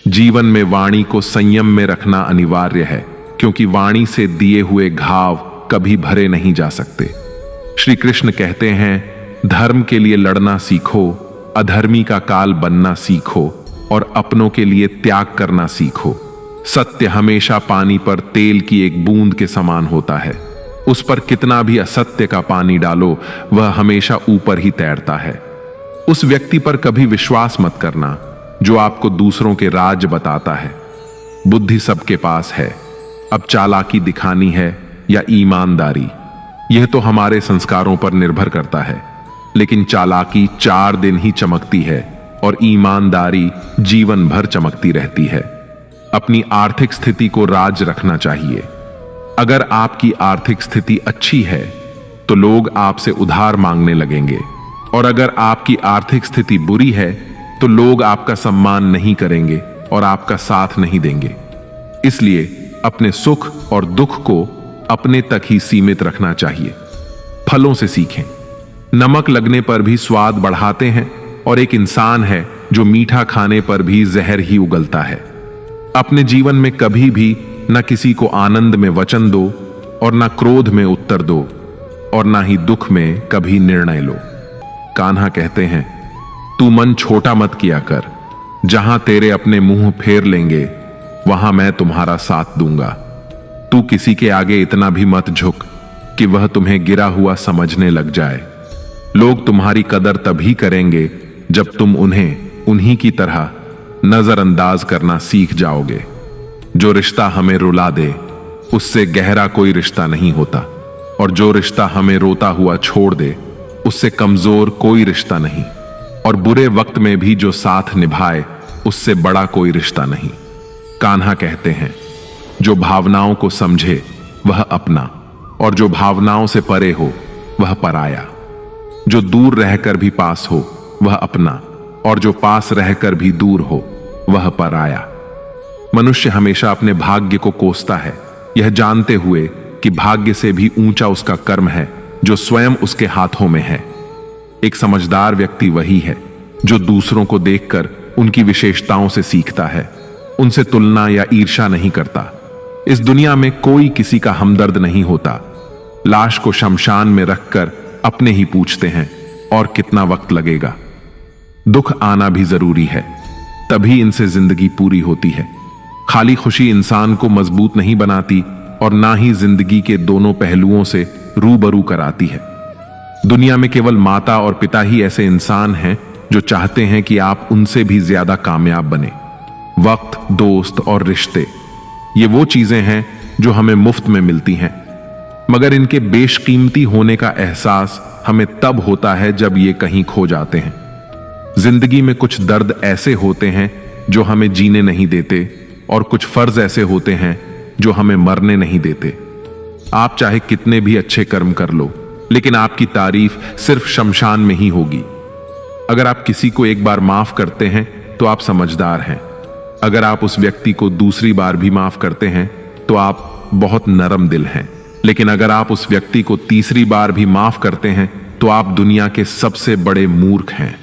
जीवन में वाणी को संयम में रखना अनिवार्य है, क्योंकि वाणी से दिए हुए घाव कभी भरे नहीं जा सकते। श्री कृष्ण कहते हैं, धर्म के लिए लड़ना सीखो, अधर्मी का काल बनना सीखो और अपनों के लिए त्याग करना सीखो। सत्य हमेशा पानी पर तेल की एक बूंद के समान होता है। उस पर कितना भी असत्य का पानी डालो, वह हमेशा ऊपर ही तैरता है। उस व्यक्ति पर कभी विश्वास मत करना जो आपको दूसरों के राज बताता है। बुद्धि सबके पास है, अब चालाकी दिखानी है या ईमानदारी, यह तो हमारे संस्कारों पर निर्भर करता है। लेकिन चालाकी 4 दिन ही चमकती है और ईमानदारी जीवन भर चमकती रहती है। अपनी आर्थिक स्थिति को राज रखना चाहिए। अगर आपकी आर्थिक स्थिति अच्छी है तो लोग आपसे उधार मांगने लगेंगे, और अगर आपकी आर्थिक स्थिति बुरी है तो लोग आपका सम्मान नहीं करेंगे और आपका साथ नहीं देंगे। इसलिए अपने सुख और दुख को अपने तक ही सीमित रखना चाहिए। फलों से सीखें। नमक लगने पर भी स्वाद बढ़ाते हैं, और एक इंसान है जो मीठा खाने पर भी जहर ही उगलता है। अपने जीवन में कभी भी न किसी को आनंद में वचन दो और न क्रोध में उत्तर दो, और न ही दुख में कभी निर्णय लो। कान्हा कहते हैं, तू मन छोटा मत किया कर, जहां तेरे अपने मुंह फेर लेंगे वहां मैं तुम्हारा साथ दूंगा। तू किसी के आगे इतना भी मत झुक कि वह तुम्हें गिरा हुआ समझने लग जाए। लोग तुम्हारी कदर तभी करेंगे जब तुम उन्हें उन्हीं की तरह नजरअंदाज करना सीख जाओगे। जो रिश्ता हमें रुला दे उससे गहरा कोई रिश्ता नहीं होता, और जो रिश्ता हमें रोता हुआ छोड़ दे उससे कमजोर कोई रिश्ता नहीं, और बुरे वक्त में भी जो साथ निभाए उससे बड़ा कोई रिश्ता नहीं। कान्हा कहते हैं, जो भावनाओं को समझे वह अपना, और जो भावनाओं से परे हो वह पराया। जो दूर रहकर भी पास हो वह अपना, और जो पास रहकर भी दूर हो वह पराया। मनुष्य हमेशा अपने भाग्य को कोसता है, यह जानते हुए कि भाग्य से भी ऊंचा उसका कर्म है जो स्वयं उसके हाथों में है। एक समझदार व्यक्ति वही है जो दूसरों को देखकर उनकी विशेषताओं से सीखता है, उनसे तुलना या ईर्ष्या नहीं करता। इस दुनिया में कोई किसी का हमदर्द नहीं होता। लाश को शमशान में रखकर अपने ही पूछते हैं, और कितना वक्त लगेगा। दुख आना भी जरूरी है, तभी इनसे जिंदगी पूरी होती है। खाली खुशी इंसान को मजबूत नहीं बनाती, और ना ही जिंदगी के दोनों पहलुओं से रूबरू कराती है। दुनिया में केवल माता और पिता ही ऐसे इंसान हैं जो चाहते हैं कि आप उनसे भी ज्यादा कामयाब बने। वक्त, दोस्त और रिश्ते, ये वो चीजें हैं जो हमें मुफ्त में मिलती हैं, मगर इनके बेशकीमती होने का एहसास हमें तब होता है जब ये कहीं खो जाते हैं। जिंदगी में कुछ दर्द ऐसे होते हैं जो हमें जीने नहीं देते, और कुछ फर्ज ऐसे होते हैं जो हमें मरने नहीं देते। आप चाहे कितने भी अच्छे कर्म कर लो, लेकिन आपकी तारीफ सिर्फ शमशान में ही होगी। अगर आप किसी को एक बार माफ करते हैं तो आप समझदार हैं। अगर आप उस व्यक्ति को दूसरी बार भी माफ करते हैं तो आप बहुत नरम दिल हैं। लेकिन अगर आप उस व्यक्ति को तीसरी बार भी माफ करते हैं तो आप दुनिया के सबसे बड़े मूर्ख हैं।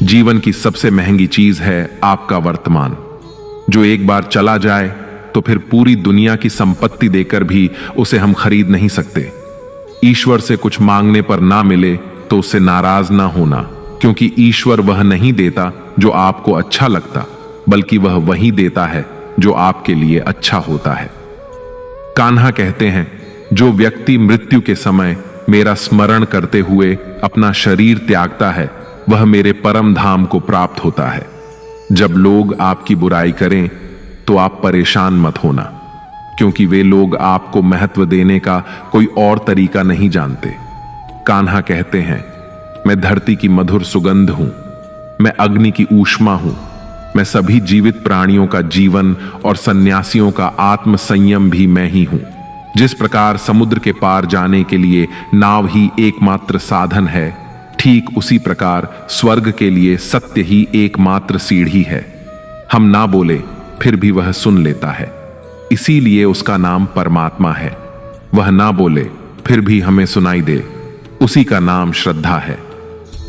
जीवन की सबसे महंगी चीज है आपका वर्तमान, जो एक बार चला जाए तो फिर पूरी दुनिया की संपत्ति देकर भी उसे हम खरीद नहीं सकते। ईश्वर से कुछ मांगने पर ना मिले तो उससे नाराज ना होना, क्योंकि ईश्वर वह नहीं देता जो आपको अच्छा लगता, बल्कि वह वही देता है जो आपके लिए अच्छा होता है। कान्हा कहते हैं, जो व्यक्ति मृत्यु के समय मेरा स्मरण करते हुए अपना शरीर त्यागता है वह मेरे परम धाम को प्राप्त होता है। जब लोग आपकी बुराई करें तो आप परेशान मत होना, क्योंकि वे लोग आपको महत्व देने का कोई और तरीका नहीं जानते। कान्हा कहते हैं, मैं धरती की मधुर सुगंध हूं, मैं अग्नि की ऊष्मा हूं, मैं सभी जीवित प्राणियों का जीवन और सन्यासियों का आत्म संयम भी मैं ही हूं। जिस प्रकार समुद्र के पार जाने के लिए नाव ही एकमात्र साधन है, ठीक उसी प्रकार स्वर्ग के लिए सत्य ही एकमात्र सीढ़ी है। हम ना बोले फिर भी वह सुन लेता है, इसीलिए उसका नाम परमात्मा है। वह ना बोले फिर भी हमें सुनाई दे, उसी का नाम श्रद्धा है।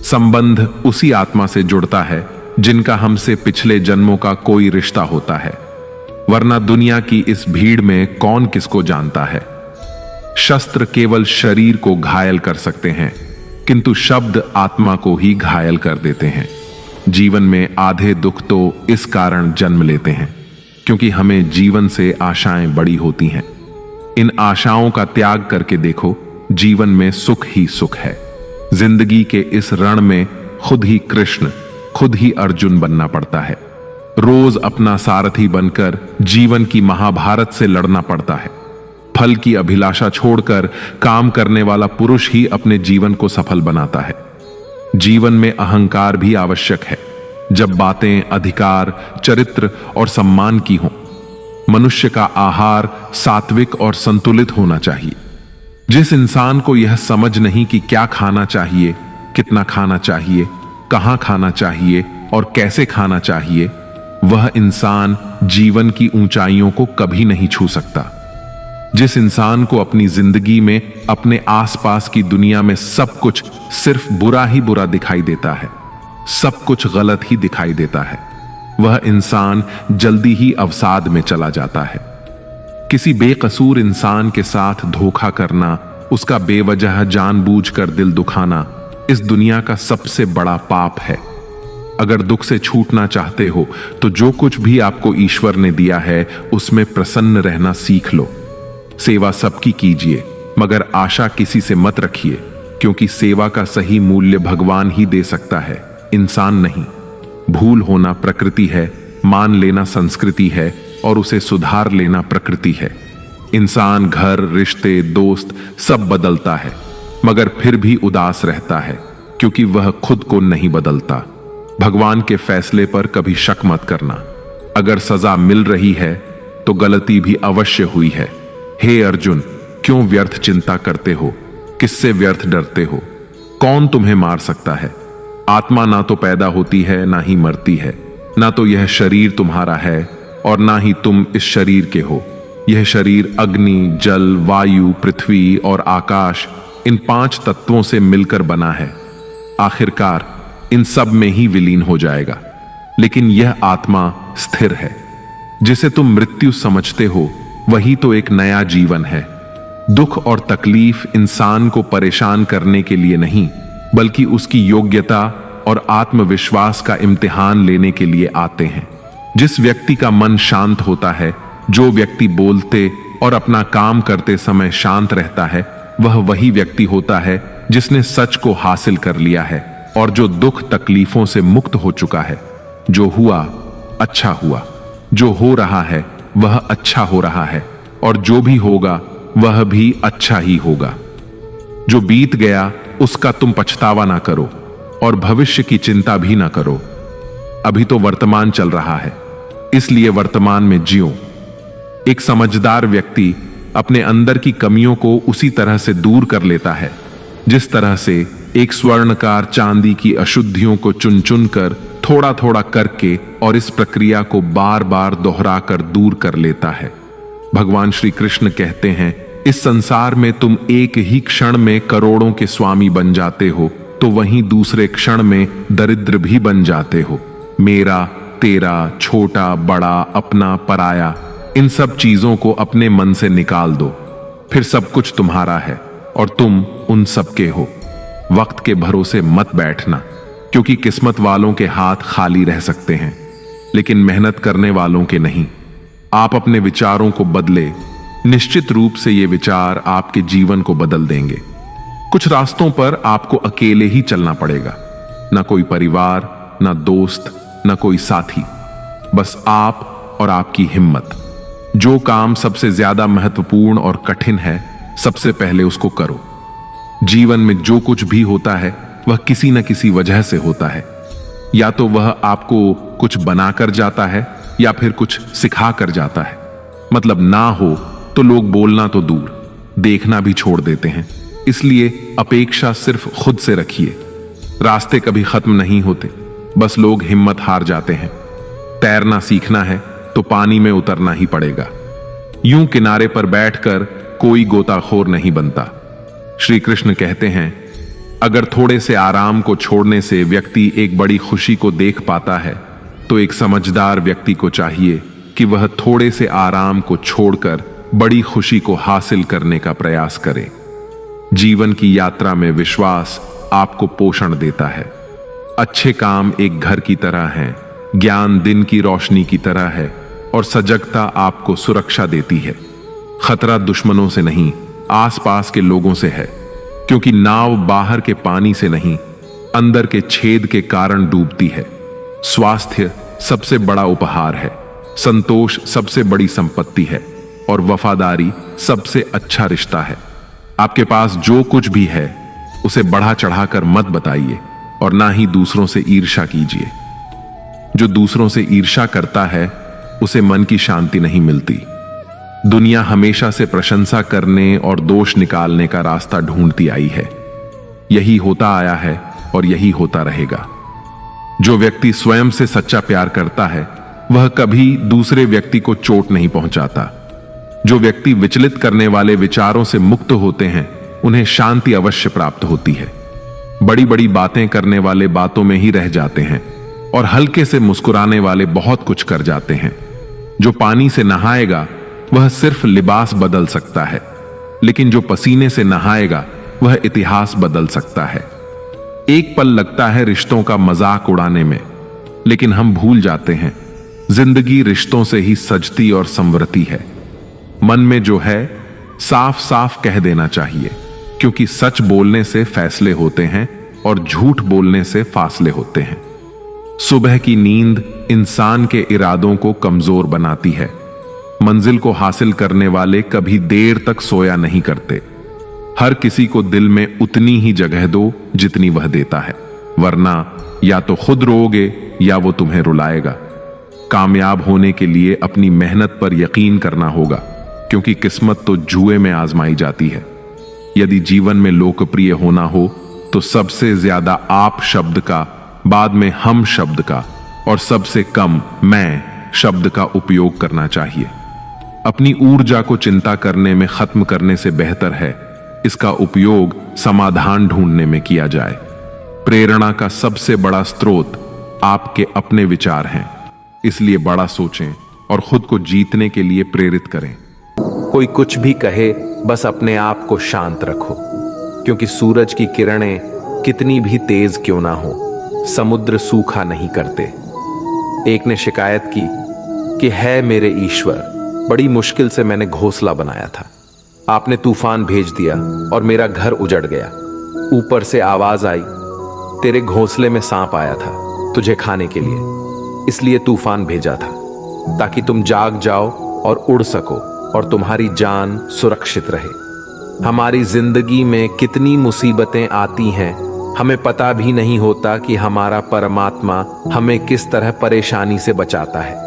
संबंध उसी आत्मा से जुड़ता है जिनका हमसे पिछले जन्मों का कोई रिश्ता होता है, वरना दुनिया की इस भीड़ में कौन किसको जानता है। शस्त्र केवल शरीर को घायल कर सकते हैं, किंतु शब्द आत्मा को ही घायल कर देते हैं। जीवन में आधे दुख तो इस कारण जन्म लेते हैं क्योंकि हमें जीवन से आशाएं बड़ी होती हैं। इन आशाओं का त्याग करके देखो, जीवन में सुख ही सुख है। जिंदगी के इस रण में खुद ही कृष्ण, खुद ही अर्जुन बनना पड़ता है। रोज अपना सारथी बनकर जीवन की महाभारत से लड़ना पड़ता है। फल की अभिलाषा छोड़कर काम करने वाला पुरुष ही अपने जीवन को सफल बनाता है। जीवन में अहंकार भी आवश्यक है, जब बातें अधिकार, चरित्र और सम्मान की हों। मनुष्य का आहार सात्विक और संतुलित होना चाहिए। जिस इंसान को यह समझ नहीं कि क्या खाना चाहिए, कितना खाना चाहिए, कहां खाना चाहिए और कैसे खाना चाहिए, वह इंसान जीवन की ऊंचाइयों को कभी नहीं छू सकता। जिस इंसान को अपनी जिंदगी में, अपने आसपास की दुनिया में सब कुछ सिर्फ बुरा ही बुरा दिखाई देता है, सब कुछ गलत ही दिखाई देता है, वह इंसान जल्दी ही अवसाद में चला जाता है। किसी बेकसूर इंसान के साथ धोखा करना, उसका बेवजह जानबूझकर दिल दुखाना इस दुनिया का सबसे बड़ा पाप है। अगर दुख से छूटना चाहते हो तो जो कुछ भी आपको ईश्वर ने दिया है उसमें प्रसन्न रहना सीख लो। सेवा सबकी कीजिए, मगर आशा किसी से मत रखिए, क्योंकि सेवा का सही मूल्य भगवान ही दे सकता है, इंसान नहीं। भूल होना प्रकृति है, मान लेना संस्कृति है और उसे सुधार लेना प्रकृति है। इंसान घर, रिश्ते, दोस्त सब बदलता है, मगर फिर भी उदास रहता है क्योंकि वह खुद को नहीं बदलता। भगवान के फैसले पर कभी शक मत करना। अगर सजा मिल रही है तो गलती भी अवश्य हुई है। हे अर्जुन, क्यों व्यर्थ चिंता करते हो? किससे व्यर्थ डरते हो? कौन तुम्हें मार सकता है? आत्मा ना तो पैदा होती है ना ही मरती है, ना तो यह शरीर तुम्हारा है और ना ही तुम इस शरीर के हो। यह शरीर अग्नि, जल, वायु, पृथ्वी और आकाश, इन 5 तत्वों से मिलकर बना है। आखिरकार इन सब में ही विलीन हो जाएगा। लेकिन यह आत्मा स्थिर है। जिसे तुम मृत्यु समझते हो वही तो एक नया जीवन है। दुख और तकलीफ इंसान को परेशान करने के लिए नहीं, बल्कि उसकी योग्यता और आत्मविश्वास का इम्तिहान लेने के लिए आते हैं। जिस व्यक्ति का मन शांत होता है, जो व्यक्ति बोलते और अपना काम करते समय शांत रहता है, वह वही व्यक्ति होता है जिसने सच को हासिल कर लिया है और जो दुख तकलीफों से मुक्त हो चुका है। जो हुआ अच्छा हुआ, जो हो रहा है वह अच्छा हो रहा है, और जो भी होगा वह भी अच्छा ही होगा। जो बीत गया उसका तुम पछतावा ना करो और भविष्य की चिंता भी ना करो। अभी तो वर्तमान चल रहा है, इसलिए वर्तमान में जियो। एक समझदार व्यक्ति अपने अंदर की कमियों को उसी तरह से दूर कर लेता है जिस तरह से एक स्वर्णकार चांदी की अशुद्धियों को चुन चुन कर थोड़ा थोड़ा करके और इस प्रक्रिया को बार बार दोहरा कर दूर कर लेता है। भगवान श्री कृष्ण कहते हैं, इस संसार में तुम एक ही क्षण में करोड़ों के स्वामी बन जाते हो, तो वहीं दूसरे क्षण में दरिद्र भी बन जाते हो। मेरा, तेरा, छोटा, बड़ा, अपना, पराया, इन सब चीजों को अपने मन से निकाल दो, फिर सब कुछ तुम्हारा है और तुम उन सब के हो। वक्त के भरोसे मत बैठना, क्योंकि किस्मत वालों के हाथ खाली रह सकते हैं, लेकिन मेहनत करने वालों के नहीं। आप अपने विचारों को बदले, निश्चित रूप से ये विचार आपके जीवन को बदल देंगे। कुछ रास्तों पर आपको अकेले ही चलना पड़ेगा, ना कोई परिवार, ना दोस्त, ना कोई साथी, बस आप और आपकी हिम्मत। जो काम सबसे ज्यादा महत्वपूर्ण और कठिन है, सबसे पहले उसको करो। जीवन में जो कुछ भी होता है वह किसी न किसी वजह से होता है। या तो वह आपको कुछ बनाकर जाता है या फिर कुछ सिखा कर जाता है। मतलब ना हो तो लोग बोलना तो दूर, देखना भी छोड़ देते हैं। इसलिए अपेक्षा सिर्फ खुद से रखिए। रास्ते कभी खत्म नहीं होते, बस लोग हिम्मत हार जाते हैं। तैरना सीखना है तो पानी में उतरना ही पड़ेगा। यूं किनारे पर बैठकर कोई गोताखोर नहीं बनता। श्री कृष्ण कहते हैं, अगर थोड़े से आराम को छोड़ने से व्यक्ति एक बड़ी खुशी को देख पाता है, तो एक समझदार व्यक्ति को चाहिए कि वह थोड़े से आराम को छोड़कर बड़ी खुशी को हासिल करने का प्रयास करे। जीवन की यात्रा में विश्वास आपको पोषण देता है। अच्छे काम एक घर की तरह हैं, ज्ञान दिन की रोशनी की तरह है और सजगता आपको सुरक्षा देती है। खतरा दुश्मनों से नहीं, आसपास के लोगों से है, क्योंकि नाव बाहर के पानी से नहीं, अंदर के छेद के कारण डूबती है। स्वास्थ्य सबसे बड़ा उपहार है, संतोष सबसे बड़ी संपत्ति है और वफादारी सबसे अच्छा रिश्ता है। आपके पास जो कुछ भी है उसे बढ़ा चढ़ाकर मत बताइए और ना ही दूसरों से ईर्ष्या कीजिए। जो दूसरों से ईर्ष्या करता है उसे मन की शांति नहीं मिलती। दुनिया हमेशा से प्रशंसा करने और दोष निकालने का रास्ता ढूंढती आई है। यही होता आया है और यही होता रहेगा। जो व्यक्ति स्वयं से सच्चा प्यार करता है वह कभी दूसरे व्यक्ति को चोट नहीं पहुंचाता। जो व्यक्ति विचलित करने वाले विचारों से मुक्त होते हैं उन्हें शांति अवश्य प्राप्त होती है। बड़ी बड़ी बातें करने वाले बातों में ही रह जाते हैं और हल्के से मुस्कुराने वाले बहुत कुछ कर जाते हैं। जो पानी से नहाएगा वह सिर्फ लिबास बदल सकता है, लेकिन जो पसीने से नहाएगा वह इतिहास बदल सकता है। एक पल लगता है रिश्तों का मजाक उड़ाने में, लेकिन हम भूल जाते हैं जिंदगी रिश्तों से ही सजती और संवरती है। मन में जो है साफ साफ कह देना चाहिए, क्योंकि सच बोलने से फैसले होते हैं और झूठ बोलने से फासले होते हैं। सुबह की नींद इंसान के इरादों को कमजोर बनाती है। मंजिल को हासिल करने वाले कभी देर तक सोया नहीं करते। हर किसी को दिल में उतनी ही जगह दो जितनी वह देता है, वरना या तो खुद रोओगे या वो तुम्हें रुलाएगा। कामयाब होने के लिए अपनी मेहनत पर यकीन करना होगा, क्योंकि किस्मत तो जुए में आजमाई जाती है। यदि जीवन में लोकप्रिय होना हो तो सबसे ज्यादा आप शब्द का, बाद में हम शब्द का और सबसे कम मैं शब्द का उपयोग करना चाहिए। अपनी ऊर्जा को चिंता करने में खत्म करने से बेहतर है इसका उपयोग समाधान ढूंढने में किया जाए। प्रेरणा का सबसे बड़ा स्रोत आपके अपने विचार हैं, इसलिए बड़ा सोचें और खुद को जीतने के लिए प्रेरित करें। कोई कुछ भी कहे, बस अपने आप को शांत रखो, क्योंकि सूरज की किरणें कितनी भी तेज क्यों ना हो, समुद्र सूखा नहीं करते। एक ने शिकायत की कि है मेरे ईश्वर, बड़ी मुश्किल से मैंने घोंसला बनाया था, आपने तूफान भेज दिया और मेरा घर उजड़ गया। ऊपर से आवाज आई, तेरे घोंसले में सांप आया था तुझे खाने के लिए, इसलिए तूफान भेजा था ताकि तुम जाग जाओ और उड़ सको और तुम्हारी जान सुरक्षित रहे। हमारी जिंदगी में कितनी मुसीबतें आती हैं, हमें पता भी नहीं होता कि हमारा परमात्मा हमें किस तरह परेशानी से बचाता है।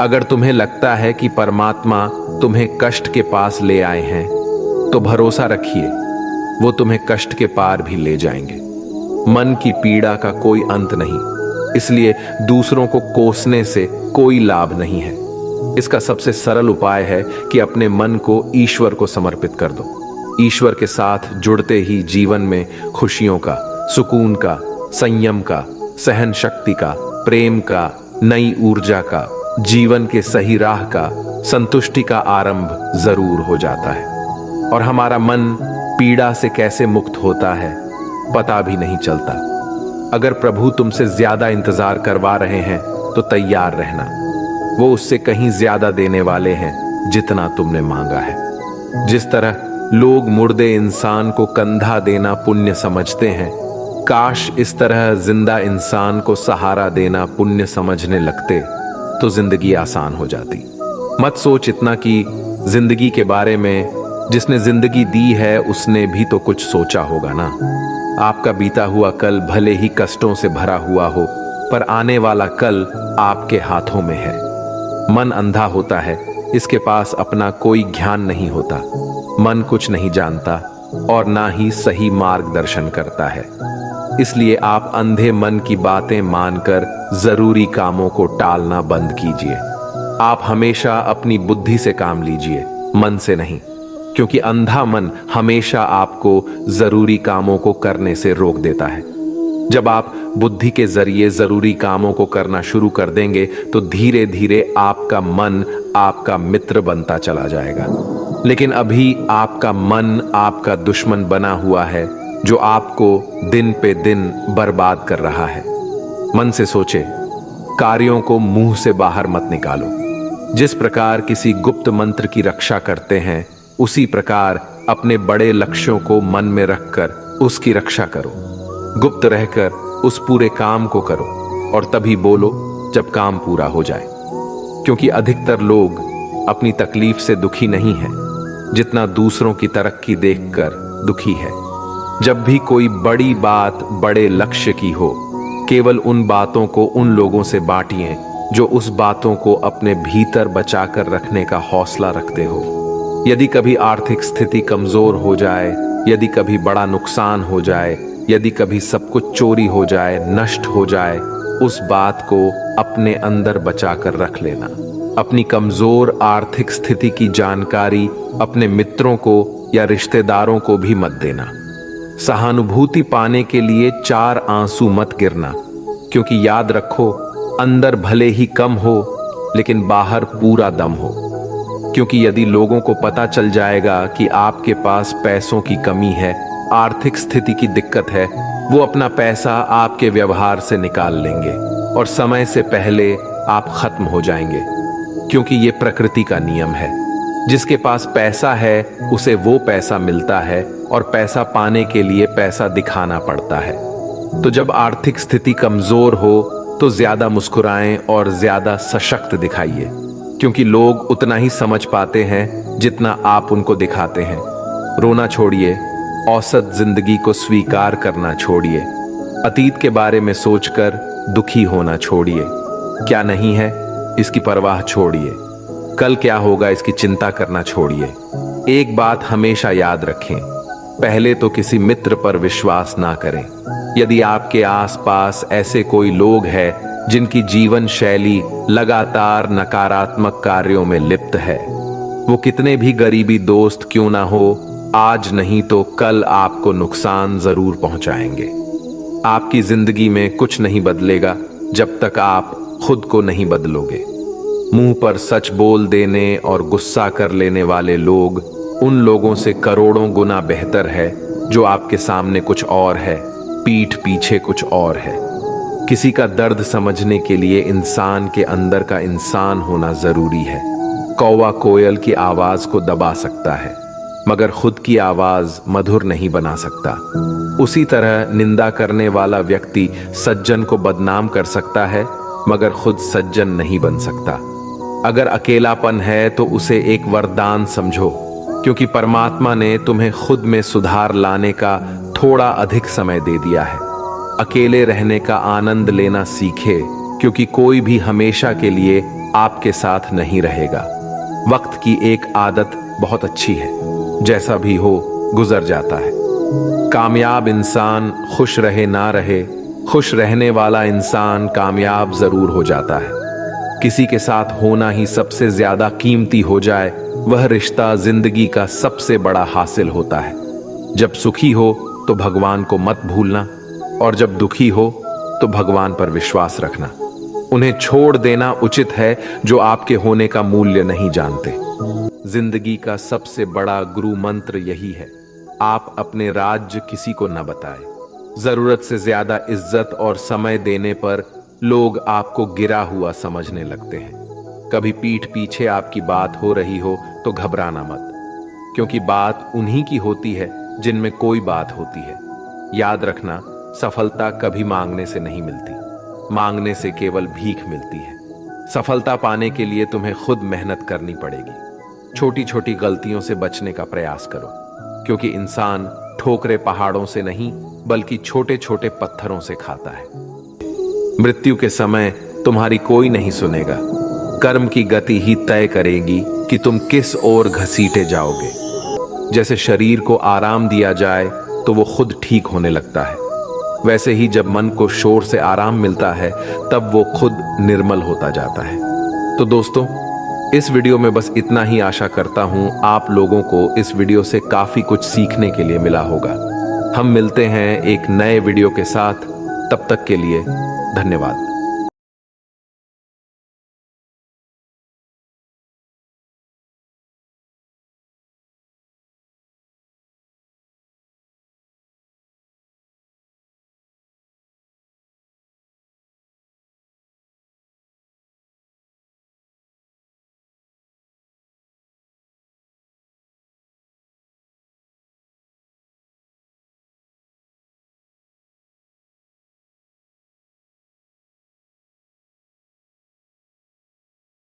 अगर तुम्हें लगता है कि परमात्मा तुम्हें कष्ट के पास ले आए हैं, तो भरोसा रखिए वो तुम्हें कष्ट के पार भी ले जाएंगे। मन की पीड़ा का कोई अंत नहीं, इसलिए दूसरों को कोसने से कोई लाभ नहीं है। इसका सबसे सरल उपाय है कि अपने मन को ईश्वर को समर्पित कर दो। ईश्वर के साथ जुड़ते ही जीवन में खुशियों का, सुकून का, संयम का, सहन शक्ति का, प्रेम का, नई ऊर्जा का, जीवन के सही राह का, संतुष्टि का आरंभ जरूर हो जाता है। और हमारा मन पीड़ा से कैसे मुक्त होता है पता भी नहीं चलता। अगर प्रभु तुमसे ज्यादा इंतजार करवा रहे हैं तो तैयार रहना, वो उससे कहीं ज्यादा देने वाले हैं जितना तुमने मांगा है। जिस तरह लोग मुर्दे इंसान को कंधा देना पुण्य समझते हैं, काश इस तरह जिंदा इंसान को सहारा देना पुण्य समझने लगते तो जिंदगी आसान हो जाती। मत सोच इतना कि जिंदगी के बारे में, जिसने जिंदगी दी है उसने भी तो कुछ सोचा होगा ना। आपका बीता हुआ कल भले ही कष्टों से भरा हुआ हो, पर आने वाला कल आपके हाथों में है। मन अंधा होता है, इसके पास अपना कोई ज्ञान नहीं होता। मन कुछ नहीं जानता और ना ही सही मार्गदर्शन करता है। इसलिए आप अंधे मन की बातें मानकर जरूरी कामों को टालना बंद कीजिए। आप हमेशा अपनी बुद्धि से काम लीजिए, मन से नहीं, क्योंकि अंधा मन हमेशा आपको जरूरी कामों को करने से रोक देता है। जब आप बुद्धि के जरिए जरूरी कामों को करना शुरू कर देंगे तो धीरे धीरे आपका मन आपका मित्र बनता चला जाएगा। लेकिन अभी आपका मन आपका दुश्मन बना हुआ है, जो आपको दिन पे दिन बर्बाद कर रहा है। मन से सोचे, कार्यों को मुंह से बाहर मत निकालो। जिस प्रकार किसी गुप्त मंत्र की रक्षा करते हैं, उसी प्रकार अपने बड़े लक्ष्यों को मन में रखकर उसकी रक्षा करो। गुप्त रहकर उस पूरे काम को करो और तभी बोलो जब काम पूरा हो जाए। क्योंकि अधिकतर लोग अपनी तकलीफ से दुखी नहीं हैं, जितना दूसरों की तरक्की देखकर दुखी है। जब भी कोई बड़ी बात बड़े लक्ष्य की हो, केवल उन बातों को उन लोगों से बांटिए जो उस बातों को अपने भीतर बचाकर रखने का हौसला रखते हो। यदि कभी आर्थिक स्थिति कमजोर हो जाए, यदि कभी बड़ा नुकसान हो जाए, यदि कभी सब कुछ चोरी हो जाए, नष्ट हो जाए, उस बात को अपने अंदर बचाकर रख लेना। अपनी कमजोर आर्थिक स्थिति की जानकारी अपने मित्रों को या रिश्तेदारों को भी मत देना। सहानुभूति पाने के लिए 4 आंसू मत गिरना, क्योंकि याद रखो, अंदर भले ही कम हो लेकिन बाहर पूरा दम हो। क्योंकि यदि लोगों को पता चल जाएगा कि आपके पास पैसों की कमी है, आर्थिक स्थिति की दिक्कत है, वो अपना पैसा आपके व्यवहार से निकाल लेंगे और समय से पहले आप खत्म हो जाएंगे। क्योंकि ये प्रकृति का नियम है, जिसके पास पैसा है उसे वो पैसा मिलता है और पैसा पाने के लिए पैसा दिखाना पड़ता है। तो जब आर्थिक स्थिति कमजोर हो तो ज्यादा मुस्कुराएं और ज्यादा सशक्त दिखाइए, क्योंकि लोग उतना ही समझ पाते हैं जितना आप उनको दिखाते हैं। रोना छोड़िए, औसत जिंदगी को स्वीकार करना छोड़िए, अतीत के बारे में सोचकर दुखी होना छोड़िए। क्या नहीं है इसकी परवाह छोड़िए, कल क्या होगा इसकी चिंता करना छोड़िए। एक बात हमेशा याद रखें, पहले तो किसी मित्र पर विश्वास ना करें। यदि आपके आसपास ऐसे कोई लोग हैं जिनकी जीवन शैली लगातार नकारात्मक कार्यों में लिप्त है, वो कितने भी गरीबी दोस्त क्यों ना हो, आज नहीं तो कल आपको नुकसान जरूर पहुंचाएंगे। आपकी जिंदगी में कुछ नहीं बदलेगा जब तक आप खुद को नहीं बदलोगे। मुंह पर सच बोल देने और गुस्सा कर लेने वाले लोग उन लोगों से करोड़ों गुना बेहतर है जो आपके सामने कुछ और है, पीठ पीछे कुछ और है। किसी का दर्द समझने के लिए इंसान के अंदर का इंसान होना जरूरी है। कौवा कोयल की आवाज को दबा सकता है मगर खुद की आवाज मधुर नहीं बना सकता। उसी तरह निंदा करने वाला व्यक्ति सज्जन को बदनाम कर सकता है मगर खुद सज्जन नहीं बन सकता। अगर अकेलापन है तो उसे एक वरदान समझो, क्योंकि परमात्मा ने तुम्हें खुद में सुधार लाने का थोड़ा अधिक समय दे दिया है। अकेले रहने का आनंद लेना सीखे, क्योंकि कोई भी हमेशा के लिए आपके साथ नहीं रहेगा। वक्त की एक आदत बहुत अच्छी है, जैसा भी हो गुजर जाता है। कामयाब इंसान खुश रहे ना रहे, खुश रहने वाला इंसान कामयाब जरूर हो जाता है। किसी के साथ होना ही सबसे ज्यादा कीमती हो जाए, वह रिश्ता जिंदगी का सबसे बड़ा हासिल होता है। जब सुखी हो तो भगवान को मत भूलना, और जब दुखी हो तो भगवान पर विश्वास रखना। उन्हें छोड़ देना उचित है जो आपके होने का मूल्य नहीं जानते। जिंदगी का सबसे बड़ा गुरु मंत्र यही है, आप अपने राज्य किसी को न बताएं। जरूरत से ज्यादा इज्जत और समय देने पर लोग आपको गिरा हुआ समझने लगते हैं। कभी पीठ पीछे आपकी बात हो रही हो तो घबराना मत, क्योंकि बात उन्हीं की होती है जिनमें कोई बात होती है। याद रखना, सफलता कभी मांगने से नहीं मिलती, मांगने से केवल भीख मिलती है। सफलता पाने के लिए तुम्हें खुद मेहनत करनी पड़ेगी। छोटी छोटी गलतियों से बचने का प्रयास करो, क्योंकि इंसान ठोकरे पहाड़ों से नहीं बल्कि छोटे छोटे पत्थरों से खाता है। मृत्यु के समय तुम्हारी कोई नहीं सुनेगा। कर्म की गति ही तय करेगी कि तुम किस ओर घसीटे जाओगे। जैसे शरीर को आराम दिया जाए तो वो खुद ठीक होने लगता है, वैसे ही जब मन को शोर से आराम मिलता है तब वो खुद निर्मल होता जाता है। तो दोस्तों, इस वीडियो में बस इतना ही। आशा करता हूं आप लोगों को इस वीडियो से काफी कुछ सीखने के लिए मिला होगा। हम मिलते हैं एक नए वीडियो के साथ, तब तक के लिए धन्यवाद।